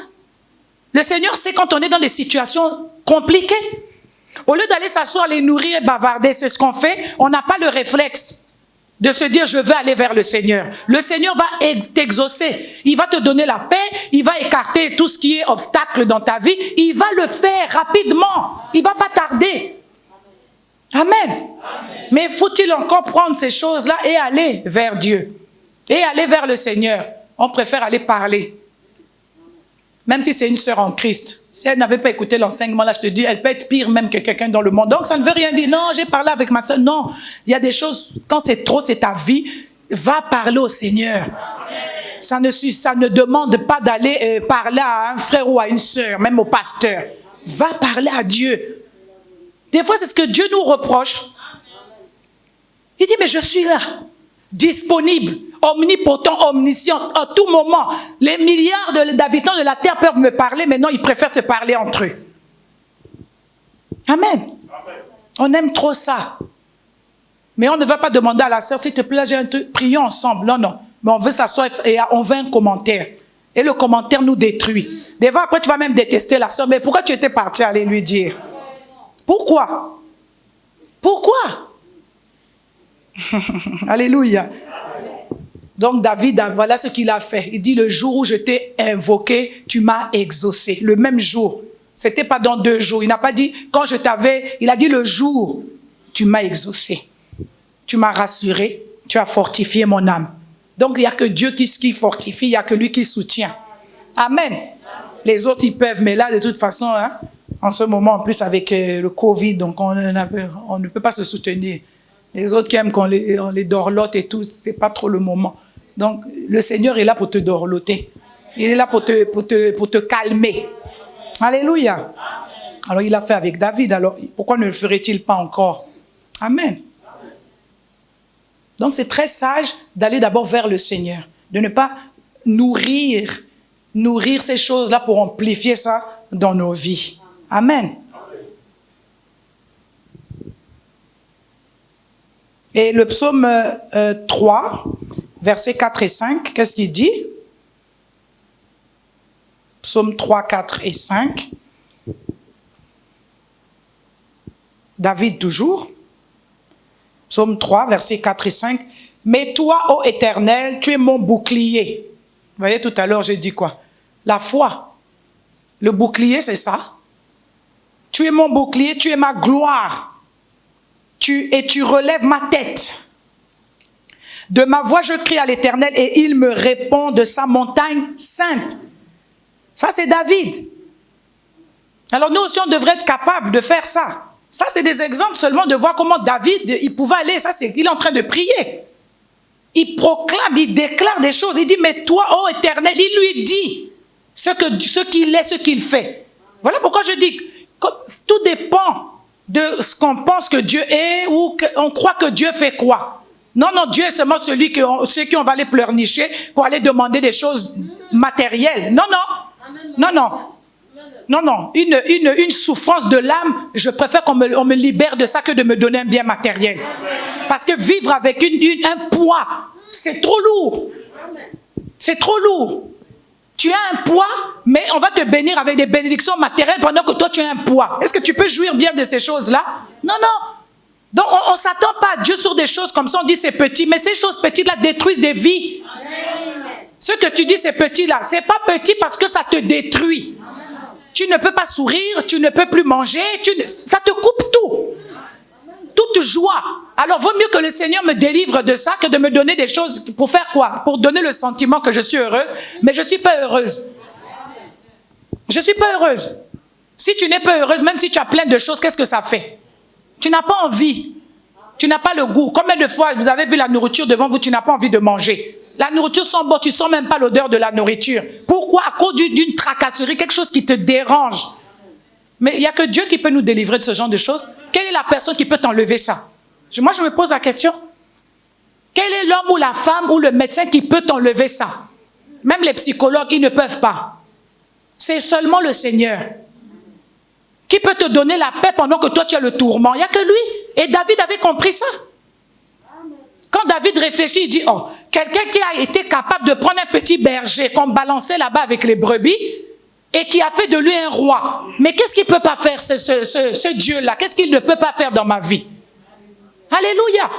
Le Seigneur sait quand on est dans des situations compliquées. Au lieu d'aller s'asseoir, les nourrir et bavarder, c'est ce qu'on fait, on n'a pas le réflexe de se dire, je vais aller vers le Seigneur. Le Seigneur va t'exaucer. Il va te donner la paix, il va écarter tout ce qui est obstacle dans ta vie. Il va le faire rapidement. Il ne va pas tarder. Amen. Amen. Mais faut-il encore prendre ces choses-là et aller vers Dieu? Et aller vers le Seigneur? On préfère aller parler. Même si c'est une sœur en Christ. Si elle n'avait pas écouté l'enseignement, là, je te dis, elle peut être pire même que quelqu'un dans le monde. Donc, ça ne veut rien dire. Non, j'ai parlé avec ma sœur. Non, il y a des choses, quand c'est trop, c'est ta vie. Va parler au Seigneur. Ça ne demande pas d'aller parler à un frère ou à une sœur, même au pasteur. Va parler à Dieu. Des fois, c'est ce que Dieu nous reproche. Il dit, mais je suis là, disponible, omnipotent, omniscient, à tout moment. Les milliards d'habitants de la terre peuvent me parler, mais non, ils préfèrent se parler entre eux. Amen. Amen. On aime trop ça. Mais on ne va pas demander à la sœur, s'il te plaît, j'ai un truc, prions ensemble. Non, non. Mais on veut s'asseoir et on veut un commentaire. Et le commentaire nous détruit. Des fois, après, tu vas même détester la sœur. Mais pourquoi tu étais parti aller lui dire? Pourquoi? Pourquoi? Alléluia. Donc David, voilà ce qu'il a fait. Il dit, le jour où je t'ai invoqué, tu m'as exaucé. Le même jour. Ce n'était pas dans 2 jours. Il n'a pas dit, quand je t'avais, il a dit le jour, tu m'as exaucé. Tu m'as rassuré, tu as fortifié mon âme. Donc il n'y a que Dieu qui fortifie, il n'y a que lui qui soutient. Amen. Les autres, ils peuvent, mais là, de toute façon, hein, en ce moment, en plus avec le Covid, donc on ne peut pas se soutenir. Les autres qui aiment qu'on les dorlote et tout, ce n'est pas trop le moment. Donc, le Seigneur est là pour te dorloter. Il est là pour te calmer. Alléluia. Alors, il l'a fait avec David. Alors, pourquoi ne le ferait-il pas encore Amen. Donc c'est très sage d'aller d'abord vers le Seigneur, de ne pas nourrir ces choses-là pour amplifier ça dans nos vies. Amen. Et le psaume 3, versets 4 et 5, qu'est-ce qu'il dit? Psaume 3, 4 et 5. David toujours. Psaume 3, versets 4 et 5. Mais toi, ô Éternel, tu es mon bouclier. Vous voyez, tout à l'heure, j'ai dit quoi? La foi. Le bouclier, c'est ça. Tu es mon bouclier, tu es ma gloire. Et tu relèves ma tête. De ma voix, je crie à l'Éternel et il me répond de sa montagne sainte. Ça, c'est David. Alors nous aussi, on devrait être capable de faire ça. Ça, c'est des exemples seulement de voir comment David, il pouvait aller. Ça, il est en train de prier. Il proclame, il déclare des choses. Il dit, mais toi, ô Éternel, il lui dit ce qu'il est, ce qu'il fait. Voilà pourquoi je dis, tout dépend de ce qu'on pense que Dieu est ou qu'on croit que Dieu fait quoi. Non, non, Dieu est seulement ceux qui on va aller pleurnicher pour aller demander des choses matérielles. Non, non, non, non. Non, non, une souffrance de l'âme, je préfère qu'on me libère de ça que de me donner un bien matériel. Parce que vivre avec un poids, c'est trop lourd. C'est trop lourd. Tu as un poids, mais on va te bénir avec des bénédictions matérielles pendant que toi tu as un poids. Est-ce que tu peux jouir bien de ces choses-là? Non, non. Donc on ne s'attend pas à Dieu sur des choses comme ça, on dit c'est petit, mais ces choses petites-là détruisent des vies. Ce que tu dis c'est petit-là, c'est pas petit parce que ça te détruit. Tu ne peux pas sourire, tu ne peux plus manger, ça te coupe tout. Toute joie. Alors, vaut mieux que le Seigneur me délivre de ça que de me donner des choses pour faire quoi? Pour donner le sentiment que je suis heureuse, mais je ne suis pas heureuse. Je ne suis pas heureuse. Si tu n'es pas heureuse, même si tu as plein de choses, qu'est-ce que ça fait? Tu n'as pas envie. Tu n'as pas le goût. Combien de fois vous avez vu la nourriture devant vous, tu n'as pas envie de manger? La nourriture sent bon, tu ne sens même pas l'odeur de la nourriture. Pourquoi? À cause d'une tracasserie, quelque chose qui te dérange. Mais il n'y a que Dieu qui peut nous délivrer de ce genre de choses. Quelle est la personne qui peut t'enlever ça? Moi, je me pose la question. Quel est l'homme ou la femme ou le médecin qui peut t'enlever ça? Même les psychologues, ils ne peuvent pas. C'est seulement le Seigneur qui peut te donner la paix pendant que toi, tu as le tourment. Il n'y a que lui. Et David avait compris ça. Quand David réfléchit, il dit, oh, quelqu'un qui a été capable de prendre un petit berger qu'on balançait là-bas avec les brebis et qui a fait de lui un roi. Mais qu'est-ce qu'il ne peut pas faire, ce Dieu-là? Qu'est-ce qu'il ne peut pas faire dans ma vie? Alléluia.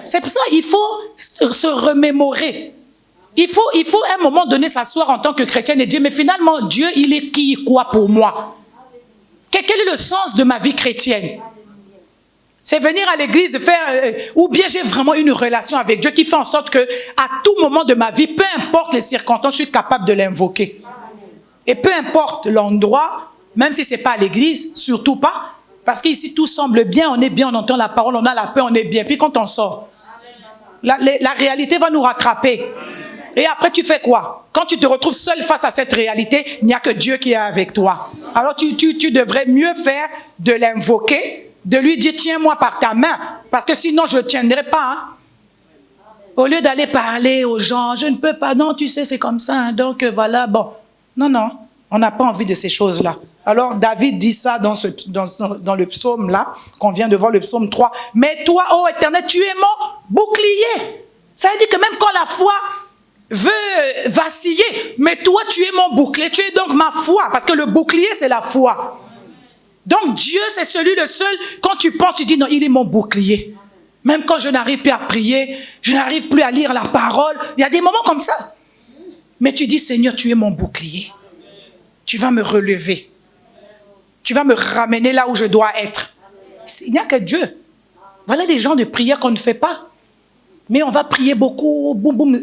C'est pour ça qu'il faut se remémorer. Il faut à un moment donné s'asseoir en tant que chrétien et dire, mais finalement, Dieu, il est qui, quoi pour moi? Quel est le sens de ma vie chrétienne? C'est venir à l'église faire, ou bien j'ai vraiment une relation avec Dieu qui fait en sorte que à tout moment de ma vie, peu importe les circonstances, je suis capable de l'invoquer. Et peu importe l'endroit, même si ce n'est pas à l'église, surtout pas, parce qu'ici tout semble bien, on est bien, on entend la parole, on a la paix, on est bien. Puis quand on sort, la réalité va nous rattraper. Et après tu fais quoi? Quand tu te retrouves seul face à cette réalité, il n'y a que Dieu qui est avec toi. Alors tu devrais mieux faire de l'invoquer, de lui dire, tiens-moi par ta main, parce que sinon je ne tiendrai pas. Hein. Au lieu d'aller parler aux gens, je ne peux pas, non, tu sais, c'est comme ça, hein, donc voilà, bon. Non, non, on n'a pas envie de ces choses-là. Alors David dit ça dans le psaume-là, qu'on vient de voir, le psaume 3. Mais toi, ô Éternel, tu es mon bouclier. Ça veut dire que même quand la foi veut vaciller, mais toi, tu es mon bouclier, tu es donc ma foi, parce que le bouclier, c'est la foi. Donc Dieu, c'est celui le seul, quand tu penses, tu dis non, il est mon bouclier. Même quand je n'arrive plus à prier, je n'arrive plus à lire la parole, il y a des moments comme ça. Mais tu dis, Seigneur, tu es mon bouclier. Tu vas me relever. Tu vas me ramener là où je dois être. Il n'y a que Dieu. Voilà les gens de prière qu'on ne fait pas. Mais on va prier beaucoup, boum, boum,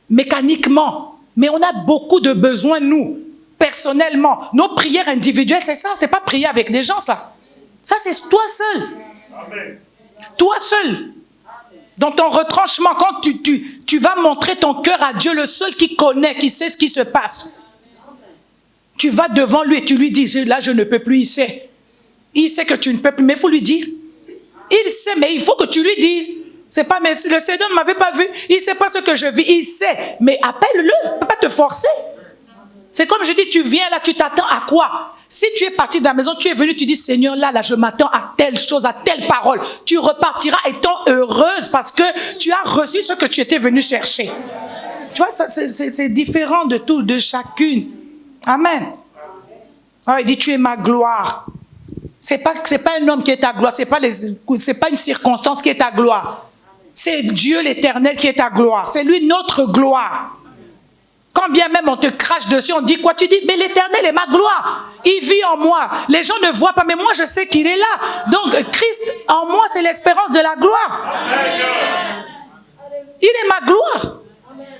mécaniquement. Mais on a beaucoup de besoins, nous. Personnellement, nos prières individuelles, c'est ça, c'est pas prier avec des gens, ça. Ça, c'est toi seul. Amen. Toi seul. Dans ton retranchement, quand tu vas montrer ton cœur à Dieu, le seul qui connaît, qui sait ce qui se passe. Tu vas devant lui et tu lui dis, là, je ne peux plus, il sait. Il sait que tu ne peux plus, mais il faut lui dire. il sait, mais il faut que tu lui dises. C'est pas, mais le Seigneur ne m'avait pas vu. Il ne sait pas ce que je vis. Il sait. Mais appelle-le. Il ne peut pas te forcer. C'est comme je dis, tu viens là, tu t'attends à quoi? Si tu es parti de la maison, tu es venu, tu dis, Seigneur, là, je m'attends à telle chose, à telle parole. Tu repartiras étant heureuse parce que tu as reçu ce que tu étais venu chercher. Tu vois, c'est différent de tout, de chacune. Amen. Alors, il dit, tu es ma gloire. C'est pas un homme qui est ta gloire. C'est pas une circonstance qui est ta gloire. C'est Dieu l'Éternel qui est ta gloire. C'est lui notre gloire. Quand bien même on te crache dessus, on dit quoi? Tu dis, mais l'Éternel est ma gloire. Il vit en moi. Les gens ne voient pas, mais moi je sais qu'il est là. Donc Christ en moi, c'est l'espérance de la gloire. Il est ma gloire.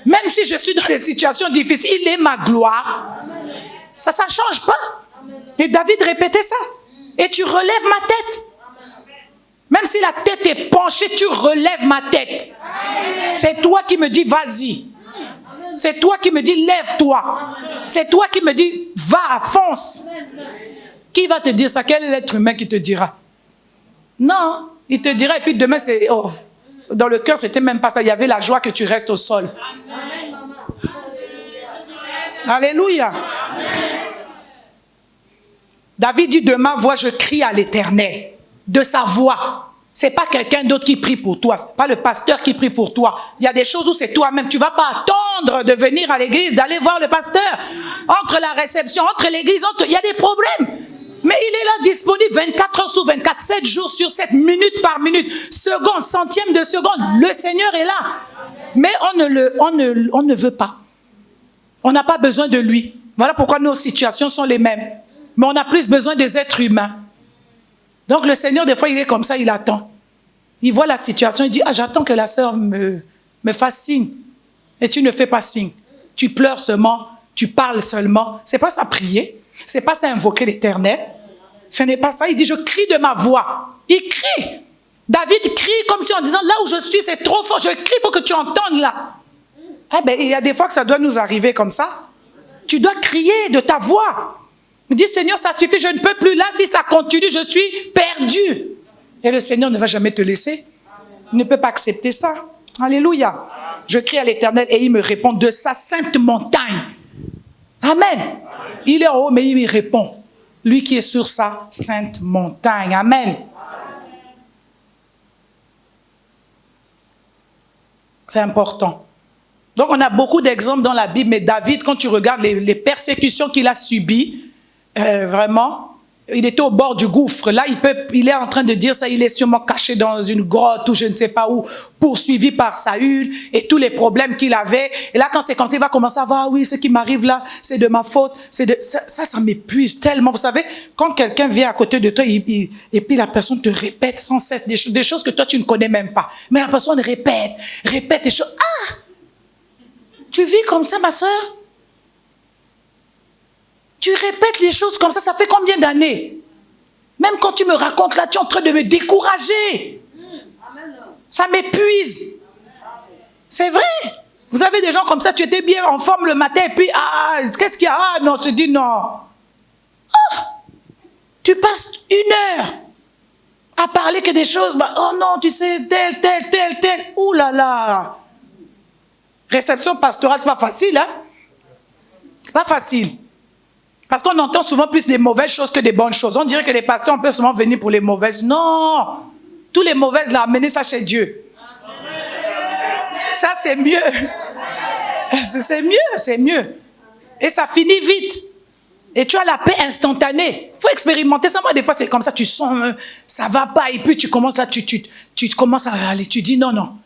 Même si je suis dans des situations difficiles, il est ma gloire. Ça ne change pas. Et David répétait ça. Et tu relèves ma tête. Même si la tête est penchée, tu relèves ma tête. C'est toi qui me dis, vas-y. C'est toi qui me dis, lève-toi. C'est toi qui me dis, va, fonce. Qui va te dire ça? Quel est l'être humain qui te dira? Non, il te dira, et puis demain, c'est... Oh, dans le cœur, c'était même pas ça. Il y avait la joie que tu restes au sol. Alléluia. David dit, de ma voix, je crie à l'Éternel. De sa voix. C'est pas quelqu'un d'autre qui prie pour toi. C'est pas le pasteur qui prie pour toi. Il y a des choses où c'est toi-même. Tu vas pas attendre de venir à l'église, d'aller voir le pasteur. Entre la réception, entre l'église, il y a des problèmes. Mais il est là disponible 24 heures sur 24, 7 jours sur 7, minute par minute, seconde, centième de seconde. Le Seigneur est là. Mais on ne veut pas. On n'a pas besoin de lui. Voilà pourquoi nos situations sont les mêmes. Mais on a plus besoin des êtres humains. Donc le Seigneur, des fois, il est comme ça, il attend. Il voit la situation, il dit, ah, j'attends que la sœur me fasse signe. Et tu ne fais pas signe. Tu pleures seulement, tu parles seulement. Ce n'est pas ça prier, ce n'est pas ça invoquer l'Éternel. Ce n'est pas ça, il dit, je crie de ma voix. Il crie. David crie comme si en disant, là où je suis, c'est trop fort, je crie, il faut que tu entendes là. Ah ben, il y a des fois que ça doit nous arriver comme ça. Tu dois crier de ta voix. Il dit, Seigneur, ça suffit, je ne peux plus. Là, si ça continue, je suis perdu. Et le Seigneur ne va jamais te laisser. Il ne peut pas accepter ça. Alléluia. Je crie à l'Éternel et il me répond de sa sainte montagne. Amen. Il est en haut, mais il me répond. Lui qui est sur sa sainte montagne. Amen. C'est important. Donc, on a beaucoup d'exemples dans la Bible, mais David, quand tu regardes les persécutions qu'il a subies, vraiment, il était au bord du gouffre. Là, il est en train de dire ça, il est sûrement caché dans une grotte ou je ne sais pas où, poursuivi par Saül et tous les problèmes qu'il avait. Et là, quand c'est comme ça, il va commencer à voir, oui, ce qui m'arrive là, c'est de ma faute. Ça m'épuise tellement. Vous savez, quand quelqu'un vient à côté de toi et puis la personne te répète sans cesse des choses que toi, tu ne connais même pas. Mais la personne répète des choses. Ah! Tu vis comme ça, ma soeur? Tu répètes les choses comme ça fait combien d'années? Même quand tu me racontes là, tu es en train de me décourager. Ça m'épuise. C'est vrai. Vous avez des gens comme ça, tu étais bien en forme le matin et puis, qu'est-ce qu'il y a? Ah non, je te dis non. Ah, tu passes 1 heure à parler que des choses. Oh non, tu sais, tel. Ouh là là. Réception pastorale, c'est pas facile, hein? Pas facile. Parce qu'on entend souvent plus des mauvaises choses que des bonnes choses. On dirait que les pasteurs, on peut souvent venir pour les mauvaises. Non! Tous les mauvaises, là, amenez ça chez Dieu. Ça, c'est mieux. C'est mieux. Et ça finit vite. Et tu as la paix instantanée. Il faut expérimenter ça. Moi, des fois, c'est comme ça, tu sens, ça va pas. Et puis, tu commences à, tu commences à aller. Tu dis, non.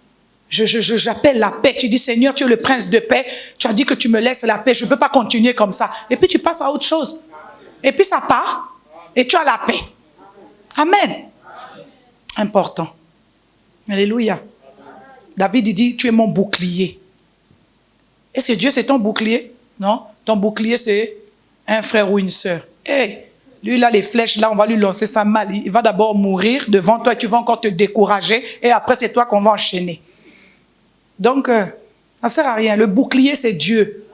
J'appelle la paix. Tu dis, Seigneur, tu es le prince de paix. Tu as dit que tu me laisses la paix. Je ne peux pas continuer comme ça. Et puis, tu passes à autre chose. Et puis, ça part. Et tu as la paix. Amen. Important. Alléluia. David, il dit, tu es mon bouclier. Est-ce que Dieu, c'est ton bouclier? Non. Ton bouclier, c'est un frère ou une sœur. Hey, lui, là, les flèches, là, on va lui lancer ça mal. Il va d'abord mourir devant toi et tu vas encore te décourager. Et après, c'est toi qu'on va enchaîner. Donc, ça ne sert à rien. Le bouclier, c'est Dieu.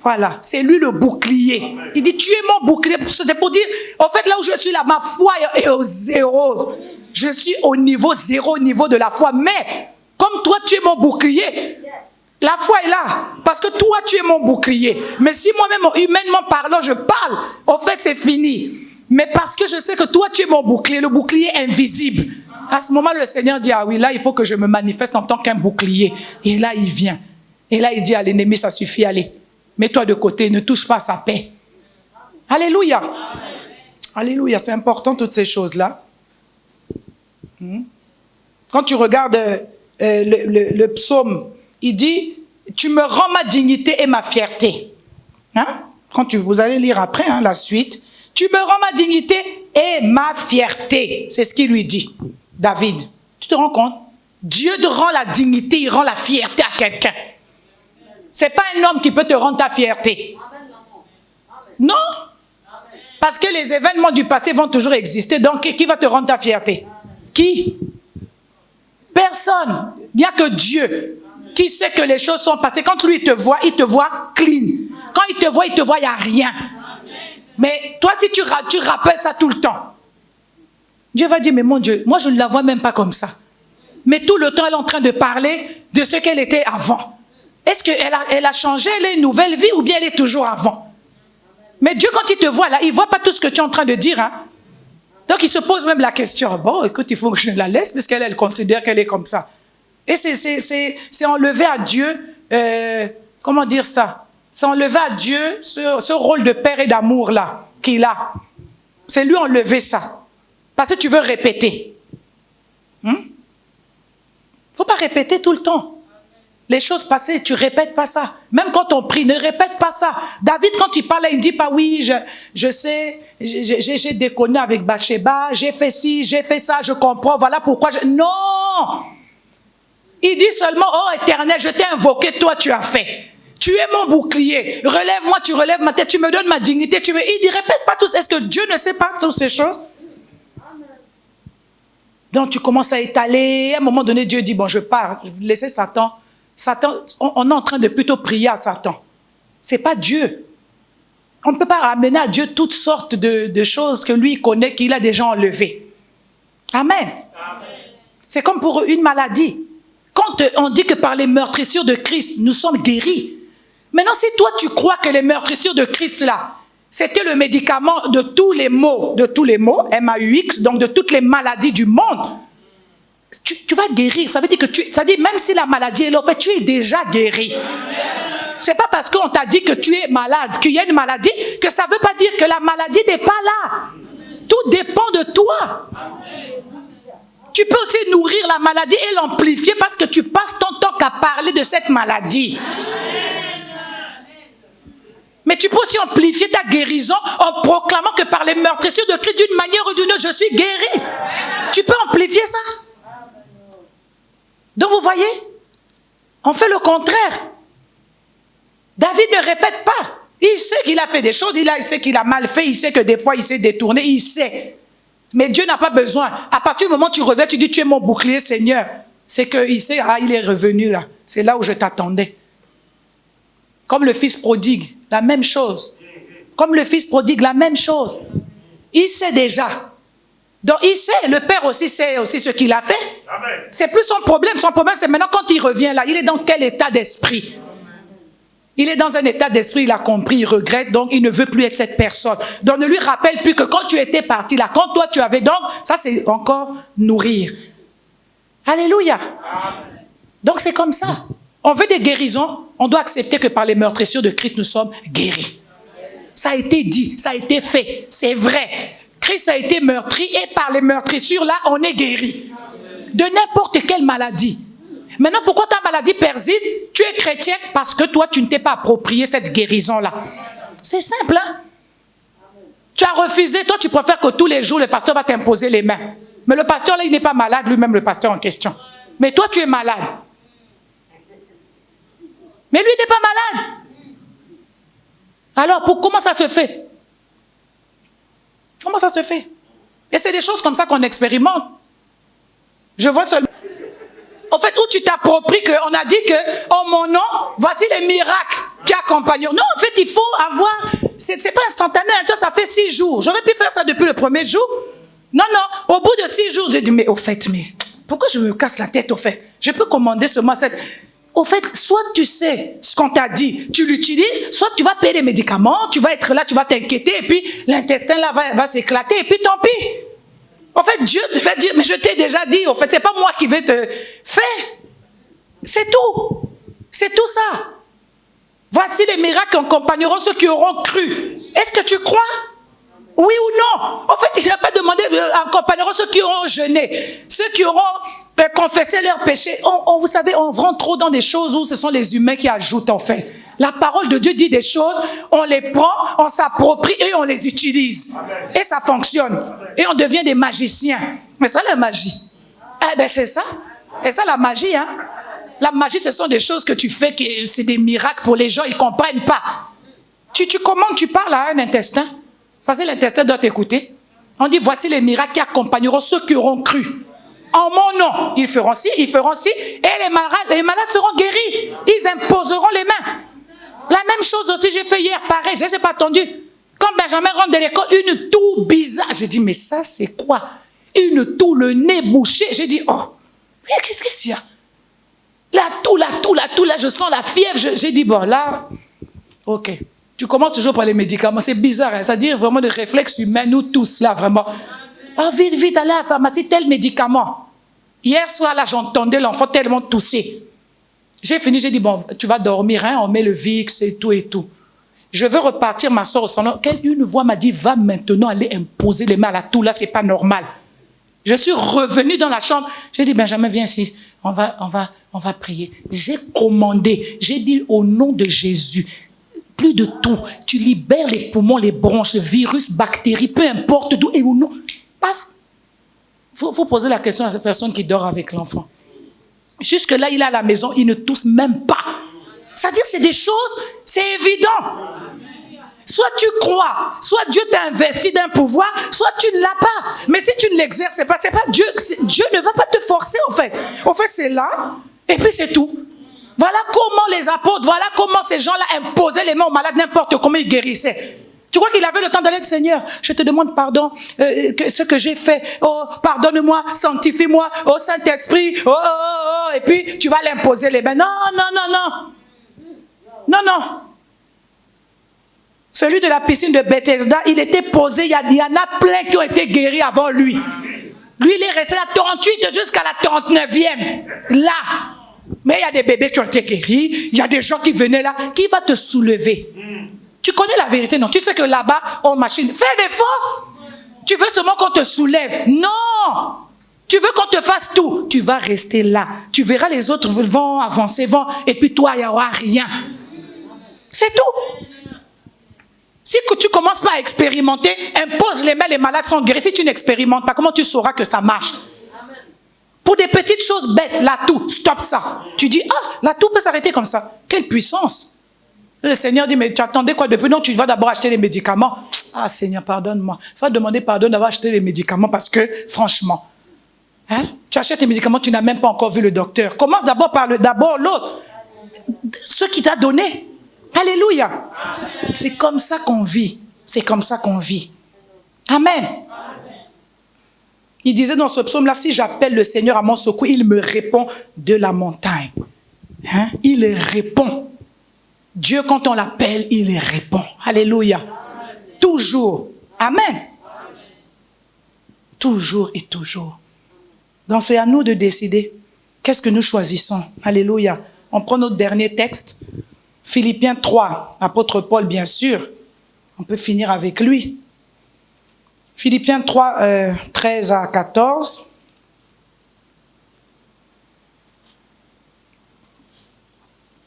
Voilà, c'est lui le bouclier. Il dit, tu es mon bouclier. C'est pour dire, en fait, là où je suis là, ma foi est au zéro. Je suis au niveau 0, au niveau de la foi. Mais, comme toi, tu es mon bouclier, la foi est là. Parce que toi, tu es mon bouclier. Mais si moi-même, humainement parlant, je parle, au fait, c'est fini. Mais parce que je sais que toi, tu es mon bouclier, le bouclier invisible. À ce moment, le Seigneur dit, ah oui, là, il faut que je me manifeste en tant qu'un bouclier. Et là, il vient. Et là, il dit à l'ennemi, ça suffit, allez. Mets-toi de côté, ne touche pas à sa paix. Alléluia. Amen. Alléluia, c'est important toutes ces choses-là. Quand tu regardes le psaume, il dit, tu me rends ma dignité et ma fierté. Hein? Vous allez lire après la suite. Tu me rends ma dignité et ma fierté. C'est ce qu'il lui dit, David. Tu te rends compte? Dieu te rend la dignité, il rend la fierté à quelqu'un. Ce n'est pas un homme qui peut te rendre ta fierté. Non. Parce que les événements du passé vont toujours exister. Donc, qui va te rendre ta fierté? Qui? Personne. Il n'y a que Dieu qui sait que les choses sont passées. Quand lui il te voit clean. Quand il te voit, il n'y a rien. Mais toi, si tu rappelles ça tout le temps, Dieu va dire, mais mon Dieu, moi je ne la vois même pas comme ça. Mais tout le temps, elle est en train de parler de ce qu'elle était avant. Est-ce qu'elle a changé, elle a une nouvelle vie ou bien elle est toujours avant? Mais Dieu, quand il te voit là, il ne voit pas tout ce que tu es en train de dire. Hein? Donc il se pose même la question, bon, écoute, il faut que je la laisse parce qu'elle considère qu'elle est comme ça. Et c'est enlever à Dieu, comment dire ça? C'est enlever à Dieu ce rôle de père et d'amour là, qu'il a. C'est lui enlever ça. Parce que tu veux répéter. Il ne faut pas répéter tout le temps. Les choses passées, tu ne répètes pas ça. Même quand on prie, ne répète pas ça. David, quand il parle, il ne dit pas, oui, je sais, j'ai déconné avec Bathsheba, j'ai fait ci, j'ai fait ça, je comprends, voilà pourquoi Non. Il dit seulement, oh Éternel, je t'ai invoqué, toi tu as fait. Tu es mon bouclier. Relève-moi, tu relèves ma tête, tu me donnes ma dignité. Il ne répète pas tout ça. Est-ce que Dieu ne sait pas toutes ces choses? Donc tu commences à étaler. À un moment donné, Dieu dit, bon, je pars. Laissez Satan. Satan, on est en train de plutôt prier à Satan. Ce n'est pas Dieu. On ne peut pas ramener à Dieu toutes sortes de choses que lui connaît, qu'il a déjà enlevées. Amen. Amen. C'est comme pour une maladie. Quand on dit que par les meurtrissures de Christ, nous sommes guéris. Maintenant, si toi tu crois que les meurtrissures de Christ là, c'était le médicament de tous les maux, MAUX, donc de toutes les maladies du monde, tu vas guérir. Ça veut dire que ça dit même si la maladie est là, en fait, tu es déjà guéri. C'est pas parce qu'on t'a dit que tu es malade, qu'il y a une maladie, que ça veut pas dire que la maladie n'est pas là. Tout dépend de toi. Tu peux aussi nourrir la maladie et l'amplifier parce que tu passes ton temps qu'à parler de cette maladie. Mais tu peux aussi amplifier ta guérison en proclamant que par les meurtrissures de Christ, d'une manière ou d'une autre, je suis guéri. Tu peux amplifier ça. Donc vous voyez, on fait le contraire. David ne répète pas. Il sait qu'il a fait des choses, il sait qu'il a mal fait, il sait que des fois il s'est détourné, il sait. Mais Dieu n'a pas besoin. À partir du moment où tu reviens, tu dis, tu es mon bouclier, Seigneur. C'est qu'il sait, ah, il est revenu là. C'est là où je t'attendais. Comme le fils prodigue, la même chose. Comme le fils prodigue, la même chose. Il sait déjà. Donc il sait, le Père aussi sait aussi ce qu'il a fait. C'est plus son problème. Son problème, c'est maintenant quand il revient là, il est dans quel état d'esprit? Il est dans un état d'esprit, il a compris, il regrette, donc il ne veut plus être cette personne. Donc ne lui rappelle plus que quand tu étais parti là, quand toi tu avais, donc ça c'est encore nourrir. Alléluia. Donc c'est comme ça. On veut des guérisons, on doit accepter que par les meurtrissures de Christ nous sommes guéris. Ça a été dit, ça a été fait, c'est vrai. Christ a été meurtri et par les meurtrissures là, on est guéri. De n'importe quelle maladie. Maintenant, pourquoi ta maladie persiste? Tu es chrétien parce que toi, tu ne t'es pas approprié cette guérison-là. C'est simple, hein? Tu as refusé, toi, tu préfères que tous les jours, le pasteur va t'imposer les mains. Mais le pasteur, là, il n'est pas malade, lui-même, le pasteur en question. Mais toi, tu es malade. Mais lui, il n'est pas malade. Alors, comment ça se fait? Comment ça se fait? Et c'est des choses comme ça qu'on expérimente. Je vois seulement... En fait, où tu t'appropries qu'on a dit que, en mon nom, voici les miracles qui accompagnent. Non, en fait, il faut avoir... C'est pas instantané, ça fait 6 jours. J'aurais pu faire ça depuis le premier jour. Non, non, au bout de 6 jours, j'ai dit, mais au fait, mais pourquoi je me casse la tête au fait? Je peux commander seulement cette... Au fait, soit tu sais ce qu'on t'a dit, tu l'utilises, soit tu vas payer les médicaments, tu vas être là, tu vas t'inquiéter, et puis l'intestin là va s'éclater, et puis tant pis. En fait, Dieu te va dire, mais je t'ai déjà dit, en fait, c'est pas moi qui vais te faire. C'est tout. C'est tout ça. Voici les miracles qui accompagneront ceux qui auront cru. Est-ce que tu crois? Oui ou non? En fait, il n'a pas demandé accompagneront ceux qui auront jeûné, ceux qui auront confessé leurs péchés. Vous savez, on rentre trop dans des choses où ce sont les humains qui ajoutent en fait. La parole de Dieu dit des choses, on les prend, on s'approprie et on les utilise. Amen. Et ça fonctionne. Amen. Et on devient des magiciens. Mais ça, la magie. Eh bien, c'est ça. Et ça, la magie, hein. La magie, ce sont des choses que tu fais, c'est des miracles pour les gens, ils ne comprennent pas. Comment tu parles à un intestin? Parce que l'intestin doit t'écouter. On dit, voici les miracles qui accompagneront ceux qui auront cru. En mon nom, ils feront ci, et les malades seront guéris. Ils imposeront les mains. La même chose aussi, j'ai fait hier, pareil, je n'ai pas attendu. Quand Benjamin rentre de l'école, une toux bizarre. J'ai dit, mais ça, c'est quoi? Une toux, le nez bouché. J'ai dit, oh, qu'est-ce qu'il y a? La toux, là, je sens la fièvre. J'ai dit, bon, là, ok. Tu commences toujours par les médicaments. C'est bizarre, hein? C'est-à-dire vraiment le réflexe humain, nous tous, là, vraiment. Ah, vite, allez à la pharmacie, tel médicament. Hier soir, là, j'entendais l'enfant tellement tousser. J'ai fini, j'ai dit, bon, tu vas dormir, hein, on met le Vicks et tout et tout. Je veux repartir, ma soeur au salon. Une voix m'a dit, va maintenant aller imposer les mains à la toux, là, c'est pas normal. Je suis revenue dans la chambre. J'ai dit, Benjamin, viens ici, on va prier. J'ai commandé, j'ai dit au nom de Jésus, plus de tout, tu libères les poumons, les bronches, virus, bactéries, peu importe d'où et où non. Paf. Faut poser la question à cette personne qui dort avec l'enfant. Jusque-là, il est à la maison, il ne tousse même pas. C'est-à-dire, c'est des choses, c'est évident. Soit tu crois, soit Dieu t'a investi d'un pouvoir, soit tu ne l'as pas. Mais si tu ne l'exerces pas, c'est pas Dieu. Dieu ne va pas te forcer, en fait. En fait, c'est là, et puis c'est tout. Voilà comment les apôtres, voilà comment ces gens-là imposaient les mains aux malades, n'importe comment ils guérissaient. Tu crois qu'il avait le temps d'aller dire, Seigneur, je te demande pardon, ce que j'ai fait, oh, pardonne-moi, sanctifie-moi, oh Saint-Esprit, et puis tu vas l'imposer les mains. Non. Celui de la piscine de Bethesda, il était posé, il y en a plein qui ont été guéris avant lui. Lui, il est resté à 38 jusqu'à la 39e, là. Mais il y a des bébés qui ont été guéris, il y a des gens qui venaient là, qui va te soulever? Tu connais la vérité, non? Tu sais que là-bas, on machine. Fais un effort. Tu veux seulement qu'on te soulève? Non. Tu veux qu'on te fasse tout? Tu vas rester là. Tu verras les autres vont avancer, et puis toi, il n'y aura rien. C'est tout. Si tu commences pas à expérimenter, impose les mains, les malades sont guéris. Si tu n'expérimentes pas, comment tu sauras que ça marche? Pour des petites choses bêtes, la toux, stop ça. Tu dis, la toux peut s'arrêter comme ça. Quelle puissance! Le Seigneur dit, mais tu attendais quoi depuis? Non, tu vas d'abord acheter les médicaments. Ah Seigneur, pardonne-moi. Il faut demander pardon d'avoir acheté les médicaments parce que, franchement, hein, tu achètes les médicaments, tu n'as même pas encore vu le docteur. Commence d'abord par d'abord l'autre. Ce qui t'a donné. Alléluia. C'est comme ça qu'on vit. C'est comme ça qu'on vit. Amen. Il disait dans ce psaume-là, si j'appelle le Seigneur à mon secours, il me répond de la montagne. Hein? Il répond. Dieu, quand on l'appelle, il répond. Alléluia. Amen. Toujours. Amen. Amen. Toujours et toujours. Donc c'est à nous de décider. Qu'est-ce que nous choisissons? Alléluia. On prend notre dernier texte. Philippiens 3. Apôtre Paul, bien sûr. On peut finir avec lui. Philippiens 3, 13 à 14.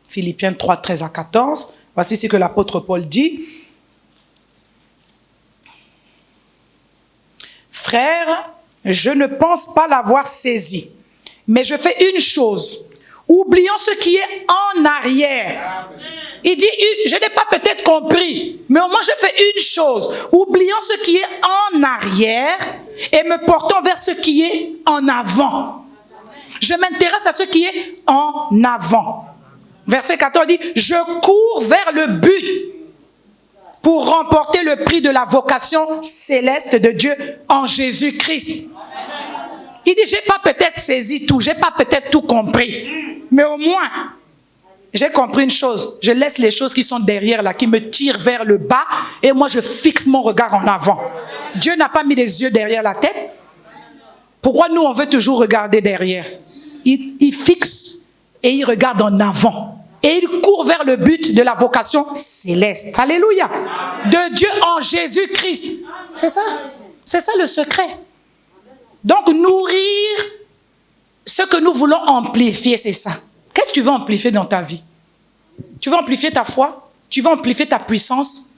Philippiens 3, 13 à 14. Voici ce que l'apôtre Paul dit. Frères, je ne pense pas l'avoir saisi, mais je fais une chose, oublions ce qui est en arrière. Il dit, je n'ai pas peut-être compris, mais au moins je fais une chose, oublions ce qui est en arrière et me portons vers ce qui est en avant. Je m'intéresse à ce qui est en avant. Verset 14 dit, je cours vers le but pour remporter le prix de la vocation céleste de Dieu en Jésus-Christ. Il dit, j'ai pas peut-être saisi tout, j'ai pas peut-être tout compris, mais au moins, j'ai compris une chose. Je laisse les choses qui sont derrière là, qui me tirent vers le bas, et moi je fixe mon regard en avant. Dieu n'a pas mis les yeux derrière la tête. Pourquoi nous on veut toujours regarder derrière? Il fixe et il regarde en avant. Et il court vers le but de la vocation céleste. Alléluia. De Dieu en Jésus-Christ. C'est ça. C'est ça le secret. Donc nourrir ce que nous voulons amplifier, c'est ça. Qu'est-ce que tu veux amplifier dans ta vie? Tu veux amplifier ta foi? Tu veux amplifier ta puissance?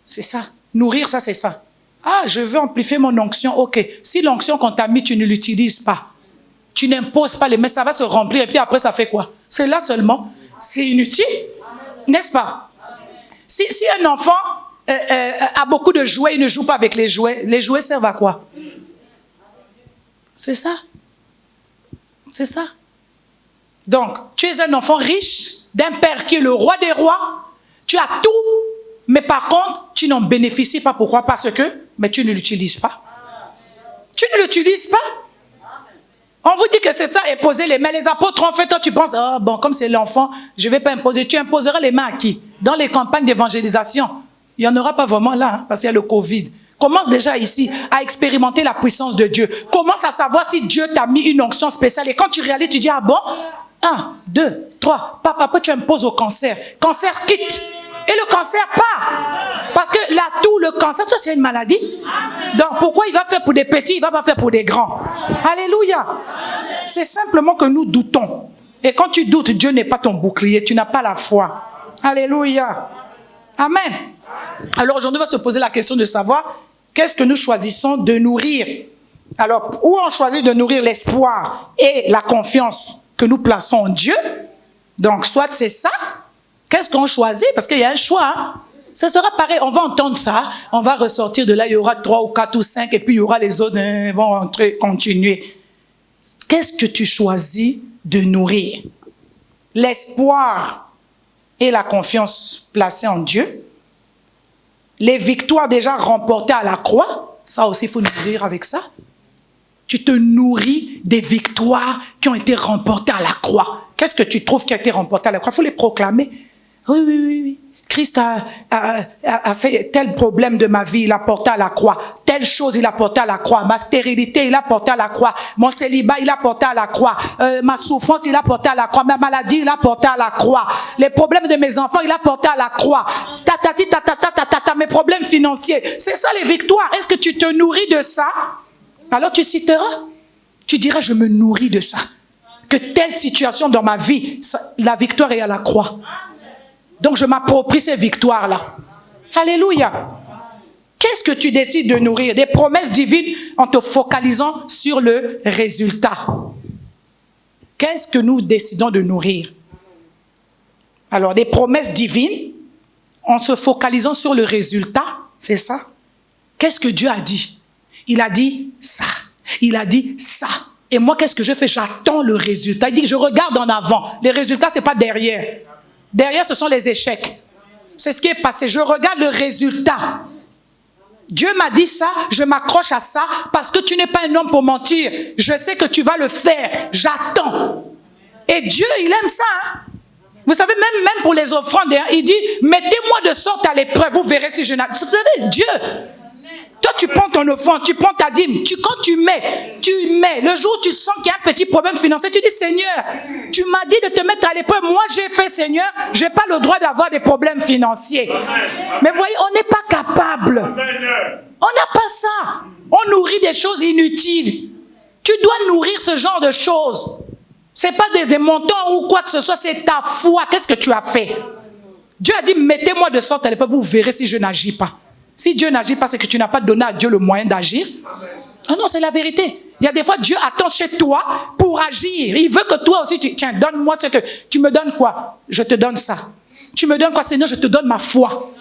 C'est ça. Nourrir, ça, c'est ça. Ah, je veux amplifier mon onction. Ok. Si l'onction qu'on t'a mis, tu ne l'utilises pas. Tu n'imposes pas les mains, ça va se remplir. Et puis après, ça fait quoi? C'est là seulement. C'est inutile. N'est-ce pas? Si un enfant a beaucoup de jouets, il ne joue pas avec les jouets. Les jouets servent à quoi? C'est ça. C'est ça. Donc, tu es un enfant riche d'un père qui est le roi des rois. Tu as tout, mais par contre, tu n'en bénéficies pas. Pourquoi? Parce que, mais tu ne l'utilises pas. Tu ne l'utilises pas. On vous dit que c'est ça, et poser les mains. Les apôtres ont fait, toi tu penses, oh, bon, comme c'est l'enfant, je ne vais pas imposer. Tu imposeras les mains à qui? Dans les campagnes d'évangélisation. Il n'y en aura pas vraiment là, hein, parce qu'il y a le Covid. Commence déjà ici à expérimenter la puissance de Dieu. Commence à savoir si Dieu t'a mis une onction spéciale. Et quand tu réalises, tu dis, ah bon? 1, 2, 3, paf, après tu imposes au cancer. Cancer quitte. Et le cancer part. Parce que là, tout le cancer, ça c'est une maladie. Donc pourquoi il va faire pour des petits, il ne va pas faire pour des grands? Alléluia. C'est simplement que nous doutons. Et quand tu doutes, Dieu n'est pas ton bouclier. Tu n'as pas la foi. Alléluia. Amen. Alors aujourd'hui, on va se poser la question de savoir qu'est-ce que nous choisissons de nourrir. Alors, où on choisit de nourrir l'espoir et la confiance que nous plaçons en Dieu. Donc, soit c'est ça. Qu'est-ce qu'on choisit? Parce qu'il y a un choix. Hein? Ça sera pareil. On va entendre ça. On va ressortir de là. Il y aura 3 ou 4 ou 5. Et puis, il y aura les autres vont entrer, continuer. Qu'est-ce que tu choisis de nourrir? L'espoir et la confiance placée en Dieu. Les victoires déjà remportées à la croix. Ça aussi, il faut nourrir avec ça. Tu te nourris des victoires qui ont été remportées à la croix. Qu'est-ce que tu trouves qui a été remporté à la croix? Il faut les proclamer. Oui, oui, oui, oui. Christ a fait tel problème de ma vie, il a porté à la croix. Telle chose, il a porté à la croix. Ma stérilité, il a porté à la croix. Mon célibat, il a porté à la croix. Ma souffrance, il a porté à la croix. Ma maladie, il a porté à la croix. Les problèmes de mes enfants, il a porté à la croix. Mes problèmes financiers. C'est ça les victoires. Est-ce que tu te nourris de ça? Alors tu citeras. Tu diras, je me nourris de ça. Que telle situation dans ma vie, la victoire est à la croix. Donc je m'approprie ces victoires-là. Alléluia. Qu'est-ce que tu décides de nourrir? Des promesses divines en te focalisant sur le résultat. Qu'est-ce que nous décidons de nourrir? Alors des promesses divines en se focalisant sur le résultat, c'est ça. Qu'est-ce que Dieu a dit? Il a dit ça. Il a dit ça. Et moi, qu'est-ce que je fais? J'attends le résultat. Il dit, je regarde en avant. Les résultats, ce n'est pas derrière. Derrière, ce sont les échecs. C'est ce qui est passé. Je regarde le résultat. Dieu m'a dit ça, je m'accroche à ça parce que tu n'es pas un homme pour mentir. Je sais que tu vas le faire. J'attends. Et Dieu, il aime ça. Hein? Vous savez, même pour les offrandes, hein, il dit, mettez-moi de sorte à l'épreuve, vous verrez si je n'ai... Vous savez, Dieu... Toi, tu prends ton offrande, tu prends ta dîme. Quand tu mets. Le jour où tu sens qu'il y a un petit problème financier, tu dis, Seigneur, tu m'as dit de te mettre à l'épreuve. Moi, j'ai fait, Seigneur, je n'ai pas le droit d'avoir des problèmes financiers. Mais vous voyez, on n'est pas capable. On n'a pas ça. On nourrit des choses inutiles. Tu dois nourrir ce genre de choses. Ce n'est pas des montants ou quoi que ce soit, c'est ta foi. Qu'est-ce que tu as fait? Dieu a dit, mettez-moi de sorte à l'épreuve, vous verrez si je n'agis pas. Si Dieu n'agit pas, c'est que tu n'as pas donné à Dieu le moyen d'agir. Ah non, c'est la vérité. Il y a des fois, Dieu attend chez toi pour agir. Il veut que toi aussi, tiens, donne-moi ce que... Tu me donnes quoi? Je te donne ça. Tu me donnes quoi, Seigneur? Je te donne ma foi.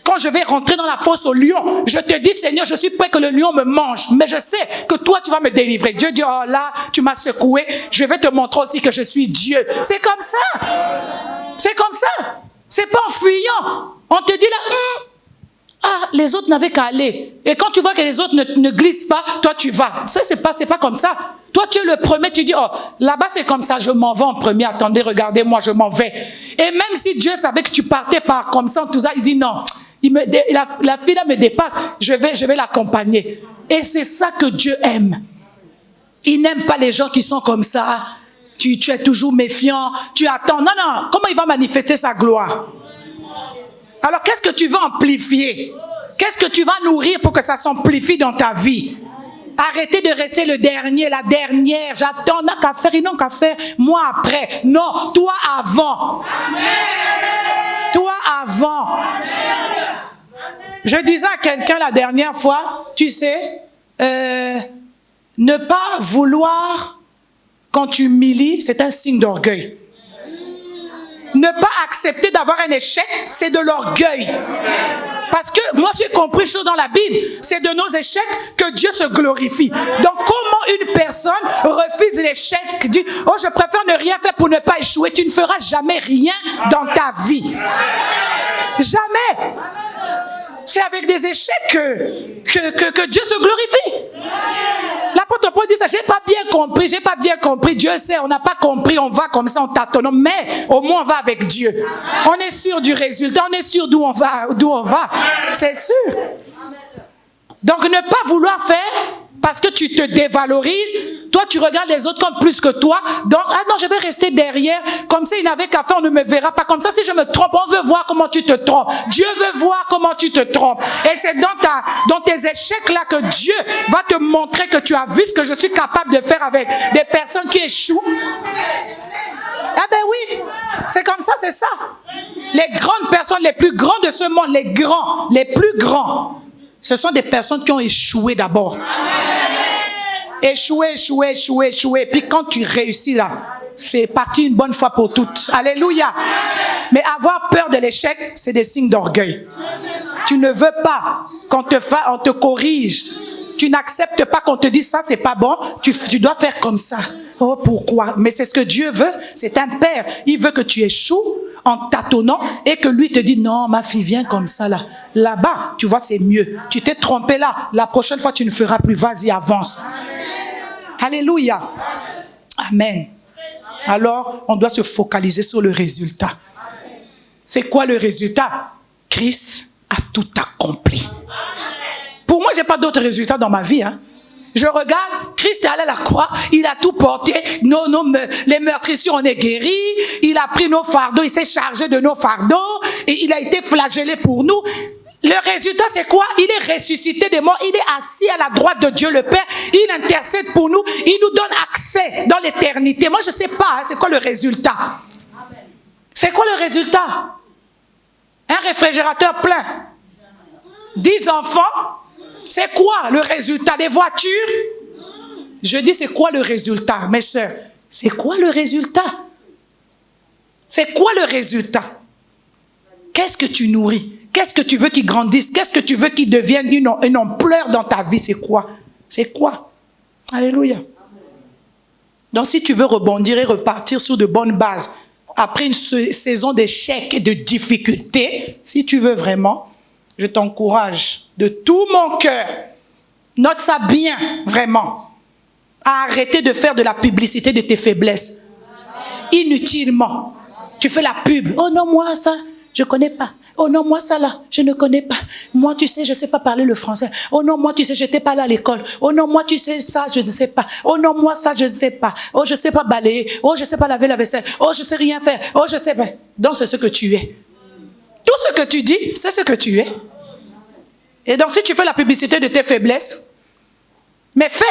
Quand je vais rentrer dans la fosse au lion, je te dis, Seigneur, je suis prêt que le lion me mange. Mais je sais que toi, tu vas me délivrer. Dieu dit, oh là, tu m'as secoué. Je vais te montrer aussi que je suis Dieu. C'est comme ça. C'est comme ça. C'est pas en fuyant. On te dit là... les autres n'avaient qu'à aller. Et quand tu vois que les autres ne glissent pas, toi tu vas. Ça, c'est pas comme ça. Toi, tu es le premier, tu dis, oh, là-bas c'est comme ça, je m'en vais en premier, attendez, regardez-moi, je m'en vais. Et même si Dieu savait que tu partais par comme ça, tout ça, il dit non, la fille là me dépasse, je vais l'accompagner. Et c'est ça que Dieu aime. Il n'aime pas les gens qui sont comme ça. Tu es toujours méfiant, tu attends. Non, non, comment il va manifester sa gloire? Alors, qu'est-ce que tu veux amplifier? Qu'est-ce que tu vas nourrir pour que ça s'amplifie dans ta vie? Arrêtez de rester le dernier, la dernière. J'attends, n'a qu'à faire, non qu'à faire, moi après. Non, toi avant. Amen. Toi avant. Amen. Je disais à quelqu'un la dernière fois, tu sais, ne pas vouloir quand tu humilies, c'est un signe d'orgueil. Ne pas accepter d'avoir un échec, c'est de l'orgueil. Parce que moi j'ai compris une chose dans la Bible, c'est de nos échecs que Dieu se glorifie. Donc comment une personne refuse l'échec, dit oh je préfère ne rien faire pour ne pas échouer, tu ne feras jamais rien dans ta vie. Jamais. C'est avec des échecs que Dieu se glorifie. L'apôtre Paul dit ça, j'ai pas bien compris, Dieu sait, on n'a pas compris, on va comme ça en tâtonnant, mais au moins on va avec Dieu. On est sûr du résultat, on est sûr d'où on va, c'est sûr. Donc ne pas vouloir faire parce que tu te dévalorises, toi tu regardes les autres comme plus que toi, donc ah non je vais rester derrière, comme ça il n'avait qu'à faire, on ne me verra pas, comme ça si je me trompe, on veut voir comment tu te trompes, Dieu veut voir comment tu te trompes, et c'est dans tes échecs là que Dieu va te montrer que tu as vu ce que je suis capable de faire avec des personnes qui échouent. Ah ben oui, c'est comme ça, c'est ça. Les grandes personnes, les plus grands de ce monde, les plus grands, ce sont des personnes qui ont échoué d'abord. Échoué. Puis quand tu réussis là, c'est parti une bonne fois pour toutes. Alléluia. Mais avoir peur de l'échec, c'est des signes d'orgueil. Tu ne veux pas qu'on on te corrige. Tu n'acceptes pas qu'on te dise ça, c'est pas bon. Tu dois faire comme ça. Oh, pourquoi? Mais c'est ce que Dieu veut. C'est un père. Il veut que tu échoues en tâtonnant et que lui te dit non, ma fille, viens comme ça là. Là-bas, tu vois, c'est mieux. Tu t'es trompé là. La prochaine fois, tu ne feras plus. Vas-y, avance. Alléluia. Amen. Alors, on doit se focaliser sur le résultat. C'est quoi le résultat? Christ a tout accompli. Pour moi, je n'ai pas d'autre résultat dans ma vie. Je regarde, Christ est allé à la croix, il a tout porté, les meurtrissures, on est guéris, il a pris nos fardeaux, il s'est chargé de nos fardeaux, et il a été flagellé pour nous. Le résultat, c'est quoi? Il est ressuscité des morts, il est assis à la droite de Dieu le Père, il intercède pour nous, il nous donne accès dans l'éternité. Moi, je ne sais pas, c'est quoi le résultat? C'est quoi le résultat? Un réfrigérateur plein, 10 enfants. C'est quoi le résultat? Des voitures? Je dis, c'est quoi le résultat, mes sœurs? C'est quoi le résultat? C'est quoi le résultat? Qu'est-ce que tu nourris? Qu'est-ce que tu veux qu'il grandisse? Qu'est-ce que tu veux qu'il devienne une ampleur dans ta vie? C'est quoi? C'est quoi? Alléluia. Donc, si tu veux rebondir et repartir sur de bonnes bases, après une saison d'échecs et de difficultés, si tu veux vraiment, je t'encourage de tout mon cœur, note ça bien, vraiment, à arrêter de faire de la publicité de tes faiblesses. Inutilement. Tu fais la pub. Oh non, moi ça, je ne connais pas. Oh non, moi ça là, je ne connais pas. Moi, tu sais, je ne sais pas parler le français. Oh non, moi, tu sais, je n'étais pas là à l'école. Oh non, moi, tu sais, ça, je ne sais pas. Oh non, moi, ça, je ne sais pas. Oh, je ne sais pas balayer. Oh, je ne sais pas laver la vaisselle. Oh, je ne sais rien faire. Oh, je sais pas. Donc, c'est ce que tu es. Tout ce que tu dis, c'est ce que tu es. Et donc, si tu fais la publicité de tes faiblesses, mais fais.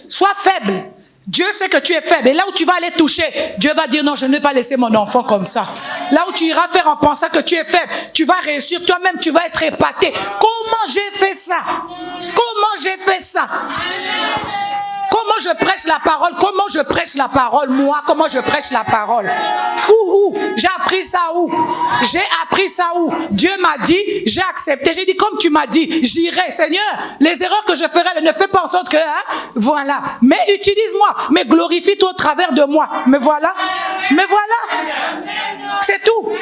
Sois faible. Dieu sait que tu es faible. Et là où tu vas aller toucher, Dieu va dire non, je ne vais pas laisser mon enfant comme ça. Là où tu iras faire en pensant que tu es faible, tu vas réussir toi-même, tu vas être épaté. Comment j'ai fait ça? Comment j'ai fait ça? Comment je prêche la parole? Comment je prêche la parole? Moi, comment je prêche la parole? Où? J'ai appris ça où? J'ai appris ça où? Dieu m'a dit, j'ai accepté. J'ai dit, comme tu m'as dit, j'irai. Seigneur, les erreurs que je ferai, ne fais pas en sorte que, voilà. Mais utilise-moi, mais glorifie-toi au travers de moi. Mais voilà. C'est tout.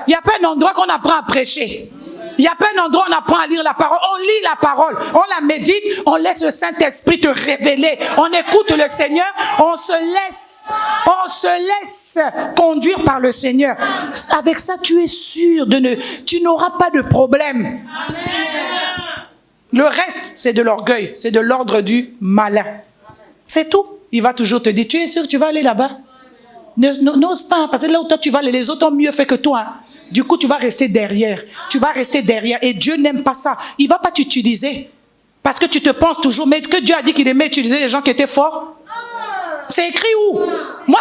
Il n'y a pas un endroit qu'on apprend à prêcher. Il n'y a pas un endroit où on apprend à lire la parole. On lit la parole, on la médite, on laisse le Saint-Esprit te révéler. On écoute le Seigneur, on se laisse conduire par le Seigneur. Avec ça, tu es sûr tu n'auras pas de problème. Le reste, c'est de l'orgueil, c'est de l'ordre du malin. C'est tout. Il va toujours te dire, tu es sûr que tu vas aller là-bas? N'ose pas, parce que là où toi tu vas aller, les autres ont mieux fait que toi. Du coup, tu vas rester derrière. Tu vas rester derrière. Et Dieu n'aime pas ça. Il ne va pas t'utiliser. Parce que tu te penses toujours, mais est-ce que Dieu a dit qu'il aimait utiliser les gens qui étaient forts? C'est écrit où? Moi,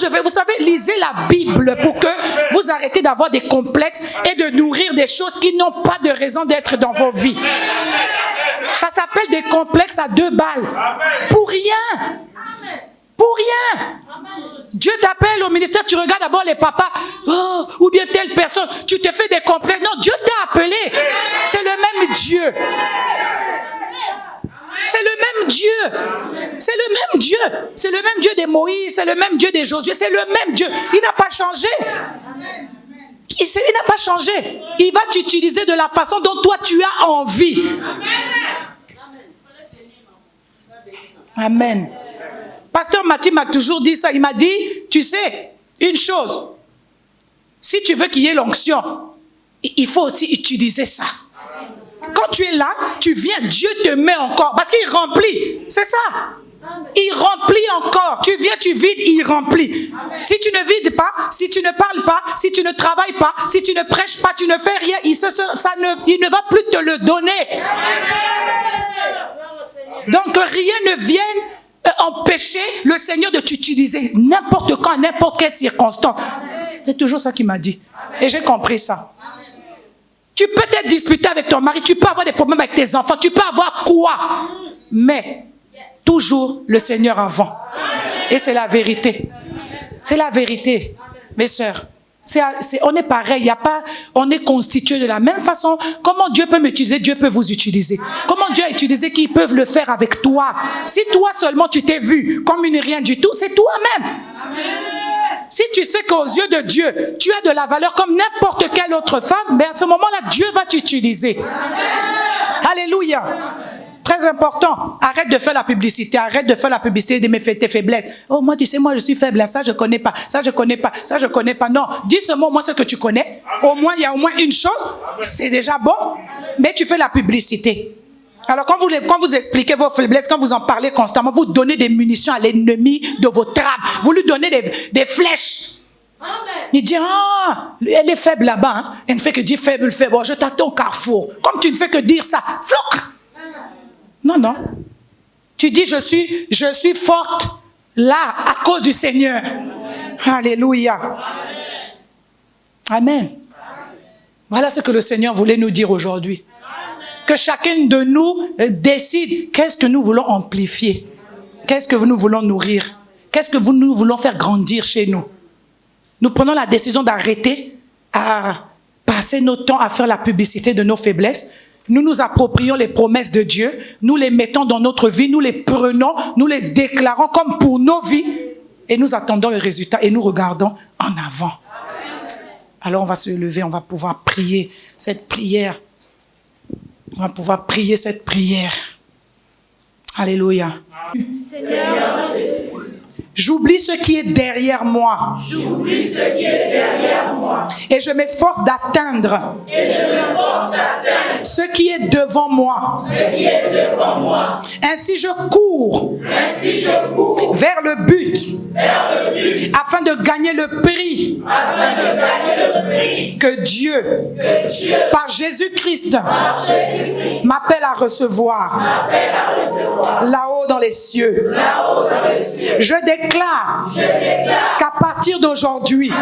je vais, vous savez, lisez la Bible pour que vous arrêtez d'avoir des complexes et de nourrir des choses qui n'ont pas de raison d'être dans vos vies. Ça s'appelle des complexes à 2 balles. Pour rien. Pour rien. Dieu t'appelle au ministère, tu regardes d'abord les papas, oh, ou bien telle personne, tu te fais des complexes. Non, Dieu t'a appelé. C'est le même Dieu. C'est le même Dieu. C'est le même Dieu. C'est le même Dieu de Moïse, c'est le même Dieu de Josué, c'est le même Dieu. Il n'a pas changé. Il n'a pas changé. Il va t'utiliser de la façon dont toi tu as envie. Amen. Pasteur Mathieu m'a toujours dit ça. Il m'a dit, tu sais, une chose. Si tu veux qu'il y ait l'onction, il faut aussi utiliser ça. Quand tu es là, tu viens, Dieu te met encore. Parce qu'il remplit. C'est ça. Il remplit encore. Tu viens, tu vides, il remplit. Si tu ne vides pas, si tu ne parles pas, si tu ne travailles pas, si tu ne prêches pas, tu ne fais rien, il ne va plus te le donner. Donc rien ne vienne empêcher le Seigneur de t'utiliser n'importe quand, n'importe quelle circonstance. C'est toujours ça qu'il m'a dit. Et j'ai compris ça. Tu peux t'être disputé avec ton mari, tu peux avoir des problèmes avec tes enfants, tu peux avoir quoi. Mais toujours le Seigneur avant. Et c'est la vérité. C'est la vérité, mes sœurs. On est pareil, on est constitué de la même façon. Comment Dieu peut m'utiliser, Dieu peut vous utiliser. Comment Dieu a utilisé qu'ils peuvent le faire avec toi. Si toi seulement tu t'es vu comme une rien du tout, c'est toi-même. Si tu sais qu'aux yeux de Dieu, tu as de la valeur comme n'importe quelle autre femme, mais à ce moment-là, Dieu va t'utiliser. Alléluia. Très important. Arrête de faire la publicité. Arrête de faire la publicité de tes faiblesses. Oh, moi, tu sais, moi, je suis faible. Ça, je ne connais pas. Ça, je ne connais pas. Ça, je ne connais pas. Non. Dis seulement au moins ce que tu connais. Au moins, il y a au moins une chose. C'est déjà bon. Mais tu fais la publicité. Alors, quand vous expliquez vos faiblesses, quand vous en parlez constamment, vous donnez des munitions à l'ennemi de vos trappes. Vous lui donnez des flèches. Il dit, ah, elle est faible là-bas. Hein. Elle ne fait que dire faible, faible. Bon, je t'attends au carrefour. Comme tu ne fais que dire ça. Floc. Non, non. Tu dis, je suis forte là à cause du Seigneur. Alléluia. Amen. Voilà ce que le Seigneur voulait nous dire aujourd'hui. Que chacun de nous décide qu'est-ce que nous voulons amplifier. Qu'est-ce que nous voulons nourrir. Qu'est-ce que nous voulons faire grandir chez nous. Nous prenons la décision d'arrêter à passer notre temps à faire la publicité de nos faiblesses. Nous nous approprions les promesses de Dieu, nous les mettons dans notre vie, nous les prenons, nous les déclarons comme pour nos vies et nous attendons le résultat et nous regardons en avant. Alors on va se lever, on va pouvoir prier cette prière. On va pouvoir prier cette prière. Alléluia. Seigneur, j'oublie ce qui est derrière moi. J'oublie ce qui est derrière moi. Et je m'efforce d'atteindre. Ce qui est devant moi. Ce qui est devant moi. Ainsi je cours. Vers le but. Afin de gagner le prix. Que Dieu, par Jésus-Christ, m'appelle à recevoir. Là-haut dans les cieux. Je déclare qu'à partir d'aujourd'hui,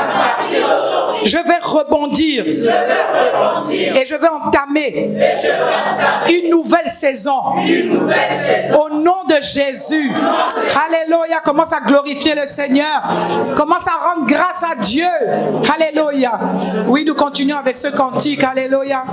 je vais rebondir et je vais entamer une nouvelle saison au nom de Jésus. Alléluia. Commence à glorifier le Seigneur. Commence à rendre grâce à Dieu. Alléluia. Oui, nous continuons avec ce cantique. Alléluia.